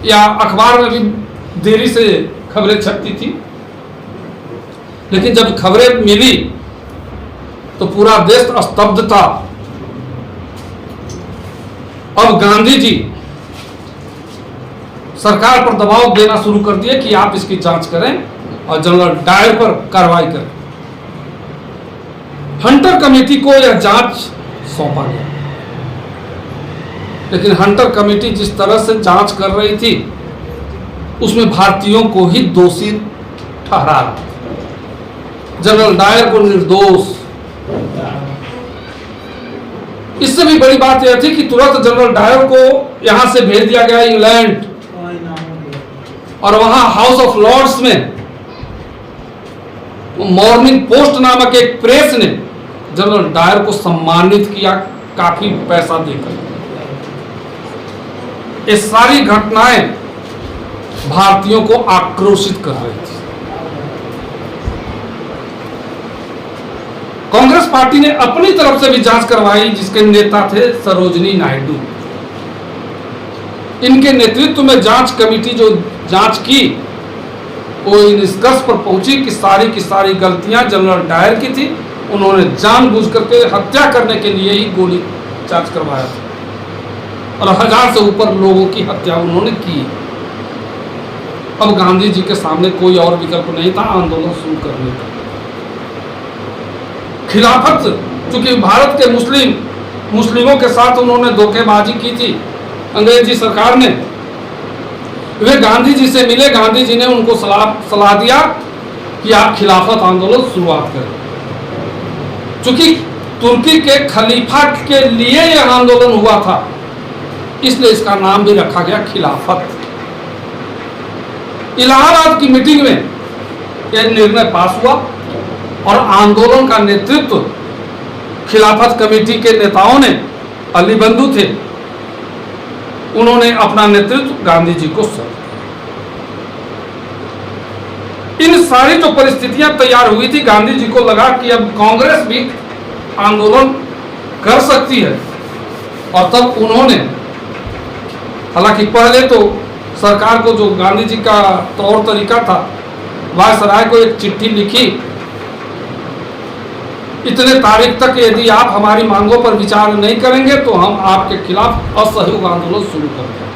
या अखबार में भी देरी से खबरें छपती थी। लेकिन जब खबरें मिली तो पूरा देश स्तब्ध था। अब गांधी जी सरकार पर दबाव देना शुरू कर दिए कि आप इसकी जांच करें और जनरल डायर पर कार्रवाई करें। हंटर कमेटी को यह जांच सौंपा गया, लेकिन हंटर कमेटी जिस तरह से जांच कर रही थी उसमें भारतीयों को ही दोषी ठहरा रहा था, जनरल डायर को निर्दोष। इससे भी बड़ी बात यह थी कि तुरंत जनरल डायर को यहां से भेज दिया गया इंग्लैंड, और वहां हाउस ऑफ लॉर्ड्स में मॉर्निंग पोस्ट नामक एक प्रेस ने जनरल डायर को सम्मानित किया, काफी पैसा देकर। ये सारी घटनाएं भारतीयों को आक्रोशित कर रही थी। कांग्रेस पार्टी ने अपनी तरफ से भी जांच करवाई, जिसके नेता थे सरोजिनी नायडू। इनके नेतृत्व में जांच कमेटी जो जांच की वो निष्कर्ष पर पहुंची कि सारी की सारी गलतियां जनरल डायर की थी। उन्होंने जानबूझ करके हत्या करने के लिए ही गोली चार्ज करवाया था, और 1000 से ऊपर लोगों की हत्या उन्होंने की। अब गांधी जी के सामने कोई और विकल्प नहीं था आंदोलन शुरू करने का। खिलाफत, चूंकि भारत के मुस्लिमों के साथ उन्होंने धोखेबाजी की थी अंग्रेजी सरकार ने, वे गांधी जी से मिले। गांधी जी ने उनको सलाह दिया कि आप खिलाफत आंदोलन शुरुआत करें। चूंकि तुर्की के खलीफा के लिए यह आंदोलन हुआ था, इसलिए इसका नाम भी रखा गया खिलाफत। इलाहाबाद की मीटिंग में यह निर्णय पास हुआ और आंदोलन का नेतृत्व खिलाफत कमेटी के नेताओं ने, अली बंधु थे, उन्होंने अपना नेतृत्व गांधी जी को सौंप दिया। इन सारी जो परिस्थितियां तैयार हुई थी, गांधी जी को लगा कि अब कांग्रेस भी आंदोलन कर सकती है, और तब उन्होंने, हालांकि पहले तो सरकार को जो गांधी जी का तौर तरीका था, वायसराय को एक चिट्ठी लिखी, इतने तारीख तक यदि आप हमारी मांगों पर विचार नहीं करेंगे तो हम आपके खिलाफ असहयोग आंदोलन शुरू कर देंगे।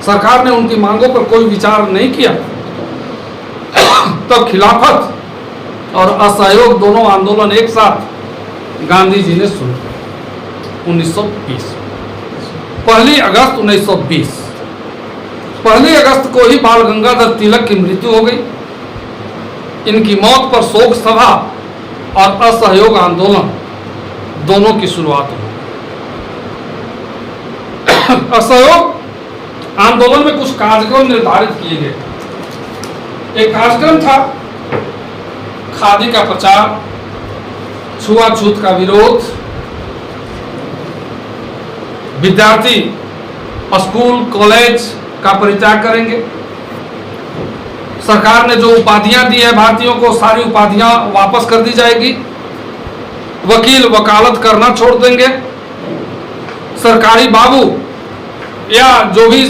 सरकार ने उनकी मांगों पर कोई विचार नहीं किया। तब खिलाफत और असहयोग दोनों आंदोलन एक साथ गांधी जी ने शुरू किया। 1920 1 अगस्त 1920 1 अगस्त को ही बाल गंगाधर तिलक की मृत्यु हो गई। इनकी मौत पर शोक सभा और असहयोग आंदोलन दोनों की शुरुआत हुई। असहयोग आंदोलन में कुछ कार्यक्रम निर्धारित किए गए। एक कार्यक्रम था खादी का प्रचार, छुआछूत का विरोध, विद्यार्थी स्कूल कॉलेज का परित्याग करेंगे, सरकार ने जो उपाधियां दी है भारतीयों को, सारी उपाधियां वापस कर दी जाएगी, वकील वकालत करना छोड़ देंगे, सरकारी बाबू या जो भी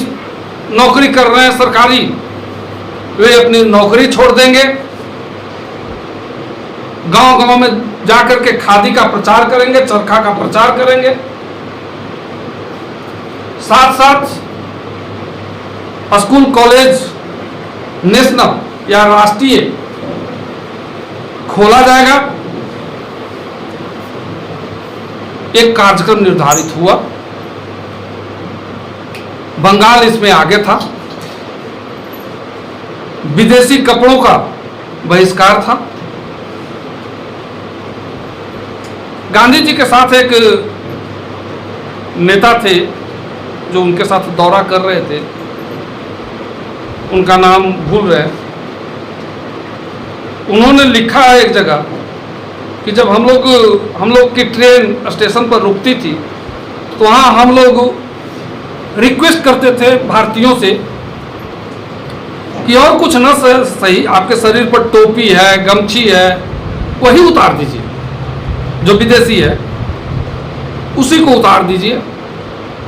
नौकरी कर रहे हैं सरकारी, वे अपनी नौकरी छोड़ देंगे, गांव-गांव में जाकर के खादी का प्रचार करेंगे, चरखा का प्रचार करेंगे, साथ साथ स्कूल कॉलेज नेशनल या राष्ट्रीय खोला जाएगा। एक कार्यक्रम निर्धारित हुआ। बंगाल इसमें आगे था। विदेशी कपड़ों का बहिष्कार था। गांधी जी के साथ एक नेता थे जो उनके साथ दौरा कर रहे थे, उनका नाम भूल रहे। उन्होंने लिखा है एक जगह कि जब हम लोग की ट्रेन स्टेशन पर रुकती थी तो वहाँ हम लोग रिक्वेस्ट करते थे भारतीयों से कि और कुछ न सही, आपके शरीर पर टोपी है, गमछी है, वही उतार दीजिए, जो विदेशी है उसी को उतार दीजिए।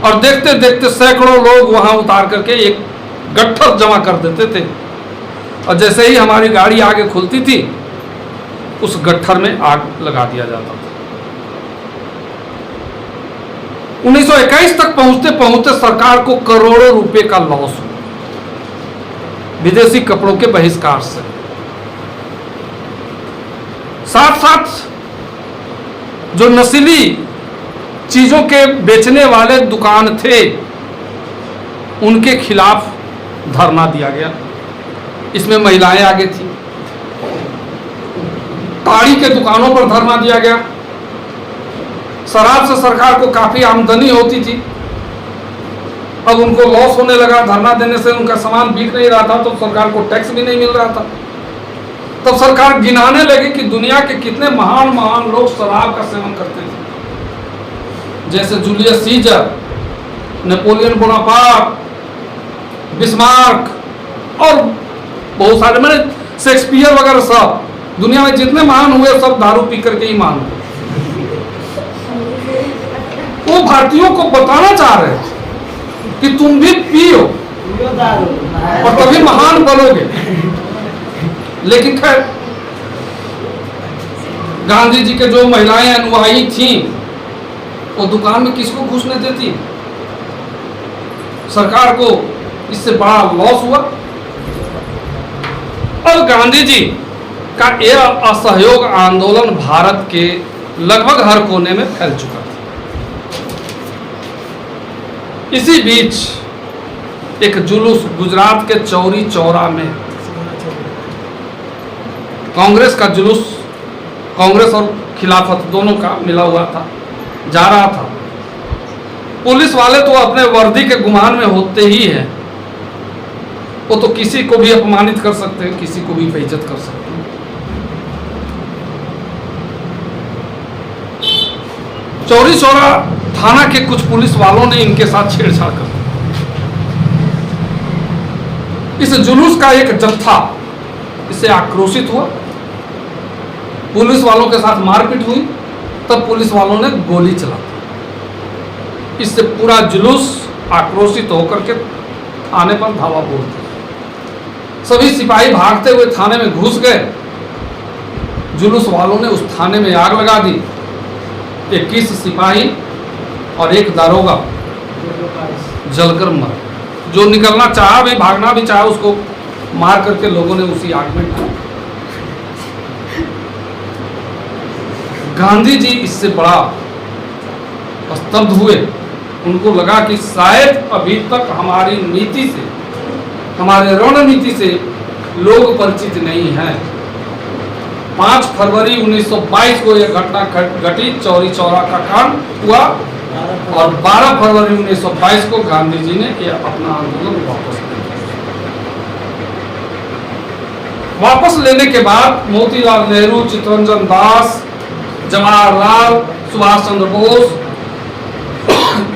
और देखते देखते सैकड़ों लोग वहां उतार करके एक गट्ठर जमा कर देते थे, और जैसे ही हमारी गाड़ी आगे खुलती थी उस गट्ठर में आग लगा दिया जाता था। 1921 तक पहुंचते पहुंचते सरकार को करोड़ों रुपए का लॉस हुआ विदेशी कपड़ों के बहिष्कार से। साथ साथ जो नस्ली चीजों के बेचने वाले दुकान थे उनके खिलाफ धरना दिया गया। इसमें महिलाएं आगे थी। ताड़ी के दुकानों पर धरना दिया गया। शराब से सरकार को काफी आमदनी होती थी, अब उनको लॉस होने लगा। धरना देने से उनका सामान बिक नहीं रहा था, तो सरकार को टैक्स भी नहीं मिल रहा था। तब सरकार गिनाने लगी कि दुनिया के कितने महान महान लोग शराब का सेवन करते थे, जैसे Julius Caesar, Napoleon Bonaparte, Bismarck और बहुत सारे, मैंने शेक्सपियर वगैरह, सब दुनिया में जितने महान हुए सब दारू पी करके ही महान हुए। वो भारतीयों को बताना चाह रहे थे कि तुम भी पियो और तभी महान बनोगे। लेकिन खैर गांधी जी के जो महिलाएं अनुयायी थीं वो दुकान में किसको घुसने देती। सरकार को इससे बड़ा लॉस हुआ और गांधी जी का यह असहयोग आंदोलन भारत के लगभग हर कोने में फैल चुका था। इसी बीच एक जुलूस गुजरात के चौरी चौरा में कांग्रेस का जुलूस, कांग्रेस और खिलाफत दोनों का मिला हुआ था, जा रहा था। पुलिस वाले तो अपने वर्दी के गुमान में होते ही हैं, वो तो किसी को भी अपमानित कर सकते हैं, किसी को भी बेइज्जत कर सकते हैं। चौरी चौरा थाना के कुछ पुलिस वालों ने इनके साथ छेड़छाड़ कर दी। इस जुलूस का एक जत्था इससे आक्रोशित हुआ, पुलिस वालों के साथ मारपीट हुई, तब पुलिस वालों ने गोली चला दी। इससे पूरा जुलूस आक्रोशित होकर के थाने पर धावा बोल दिया। सभी सिपाही भागते हुए थाने में घुस गए। जुलूस वालों ने उस थाने में आग लगा दी। 21 सिपाही और एक दारोगा जलकर मर। जो निकलना चाहा भी, भागना भी चाहा, उसको मार करके लोगों ने उसी आग में डाला। गांधी जी इससे बड़ा स्तब्ध हुए। उनको लगा कि शायद अभी तक हमारी नीति से, हमारे रणनीति से लोग परिचित नहीं हैं। 5 फरवरी 1922 को यह घटना घटी, चौरी चौरा का कांड हुआ और 12 फरवरी 1922 को गांधी जी ने यह अपना आंदोलन वापस लिया। वापस लेने के बाद मोतीलाल नेहरू, चित्तरंजन दास, जवाहरलाल, सुभाष चंद्र बोस,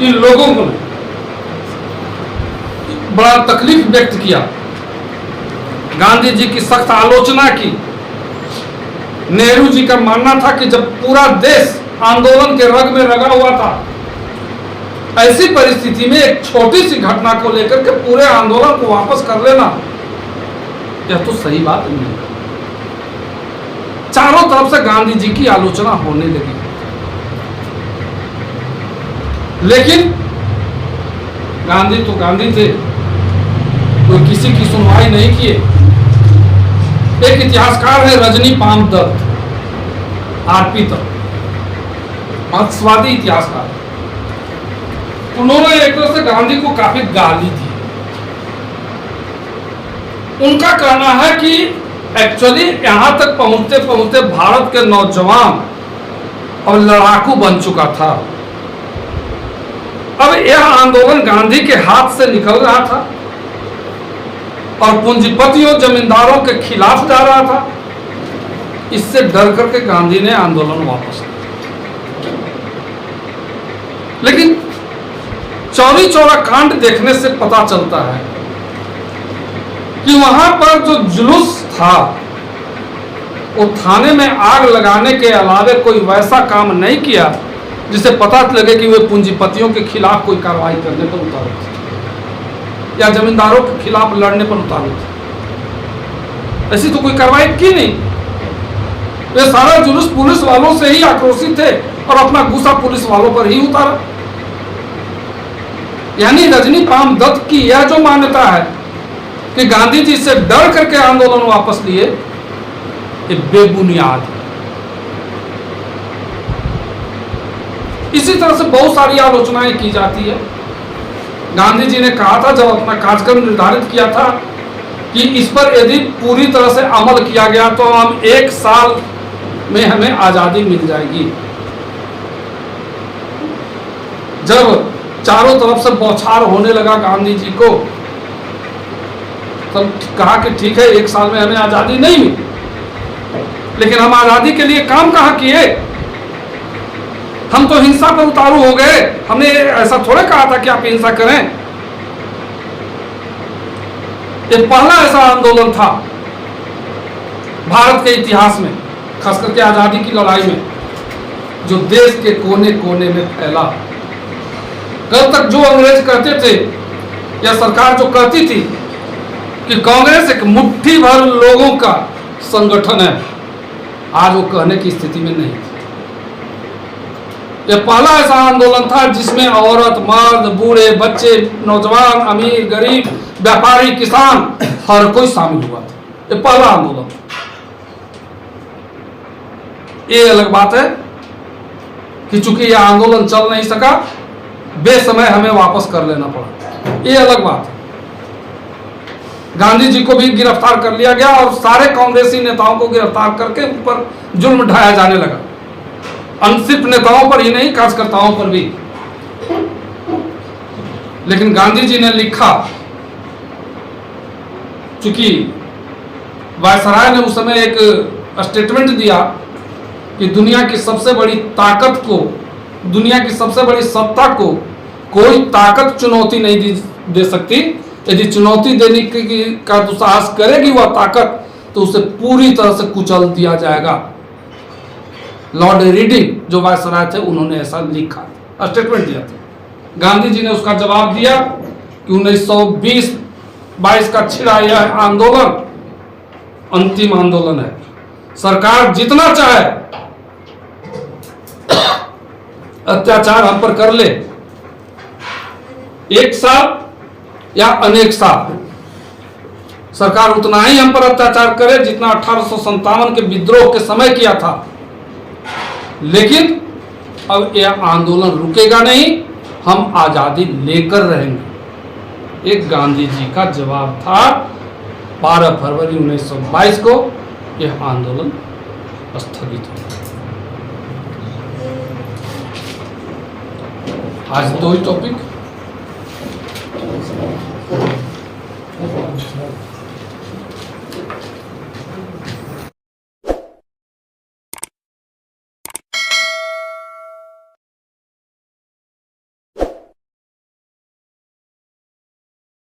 इन लोगों को बड़ा तकलीफ व्यक्त किया, गांधी जी की सख्त आलोचना की। नेहरू जी का मानना था कि जब पूरा देश आंदोलन के रग में लगा हुआ था, ऐसी परिस्थिति में एक छोटी सी घटना को लेकर के पूरे आंदोलन को वापस कर लेना, यह तो सही बात नहीं। चारों तरफ से गांधी जी की आलोचना होने लगी, लेकिन गांधी तो गांधी थे, कोई किसी की सुनवाई नहीं किए। एक इतिहासकार है रजनी पाम दत्त, आरपी तक, मार्क्सवादी इतिहासकार। उन्होंने एक तरह से गांधी को काफी गाली दी। उनका कहना है कि एक्चुअली यहां तक पहुंचते पहुंचते भारत के नौजवान और लड़ाकू बन चुका था। अब यह आंदोलन गांधी के हाथ से निकल रहा था और पूंजीपतियों, जमींदारों के खिलाफ जा रहा था। इससे डर करके गांधी ने आंदोलन वापस लिया। लेकिन चौरी चौरा कांड देखने से पता चलता है कि वहां पर जो जुलूस था वो थाने में आग लगाने के अलावे कोई वैसा काम नहीं किया जिससे पता लगे कि वे पूंजीपतियों के खिलाफ कोई कार्रवाई करने पर उतारू थे या जमींदारों के खिलाफ लड़ने पर उतारू थे। ऐसी तो कोई कार्रवाई की नहीं। वे सारा जुलूस पुलिस वालों से ही आक्रोशित थे और अपना गुस्सा पुलिस वालों पर ही उतारा। यानी रजनी पाम दत्त की यह जो मान्यता है कि गांधी जी से डर करके आंदोलन वापस लिए, ये बेबुनियाद है। इसी तरह से बहुत सारी आलोचनाएं की जाती है। गांधी जी ने कहा था जब अपना कार्यक्रम निर्धारित किया था कि इस पर यदि पूरी तरह से अमल किया गया तो हम 1 साल में हमें आजादी मिल जाएगी। जब चारों तरफ से बौछार होने लगा गांधी जी को, तब कहा कि ठीक है 1 साल में हमें आजादी नहीं मिली, लेकिन हम आजादी के लिए काम कहाँ किए? हम तो हिंसा पर उतारू हो गए। हमने ऐसा थोड़े कहा था कि आप हिंसा करें। ये पहला ऐसा आंदोलन था भारत के इतिहास में, खास करके आजादी की लड़ाई में, जो देश के कोने कोने में फैला। कल तक जो अंग्रेज कहते थे या सरकार जो कहती थी कि कांग्रेस एक मुट्ठी भर लोगों का संगठन है, आज वो कहने की स्थिति में नहीं थी। यह पहला ऐसा आंदोलन था जिसमें औरत, मर्द, बूढ़े, बच्चे, नौजवान, अमीर, गरीब, व्यापारी, किसान, हर कोई शामिल हुआ था। यह पहला आंदोलन। ये अलग बात है कि चूंकि यह आंदोलन चल नहीं सका, बेसमय हमें वापस कर लेना पड़ा। ये अलग बात है। गांधी जी को भी गिरफ्तार कर लिया गया और सारे कांग्रेसी नेताओं को गिरफ्तार करके उन पर जुल्म ढाया जाने लगा। सिर्फ नेताओं पर ही नहीं, कार्यकर्ताओं पर भी। लेकिन गांधी जी ने लिखा, चूंकि वायसराय ने उस समय एक स्टेटमेंट दिया कि दुनिया की सबसे बड़ी ताकत को, दुनिया की सबसे बड़ी सत्ता को कोई ताकत चुनौती नहीं दे सकती। यदि चुनौती देने का दुस्साहस करेगी वह ताकत, तो उसे पूरी तरह से कुचल दिया जाएगा। लॉर्ड रीडिंग जो वायसराय थे, उन्होंने ऐसा लिखा, स्टेटमेंट दिया था। गांधी जी ने उसका जवाब दिया कि 1920-22 का छिड़ा यह आंदोलन अंतिम आंदोलन है। सरकार जितना चाहे अत्याचार हम पर कर ले, 1 साल या अनेक साल, सरकार उतना ही हम पर अत्याचार करे जितना 1857 के विद्रोह के समय किया था। लेकिन अब यह आंदोलन रुकेगा नहीं, हम आजादी लेकर रहेंगे। एक गांधी जी का जवाब था। 12 फरवरी 1922 को यह आंदोलन स्थगित हो गया। आज 2 ही टॉपिक।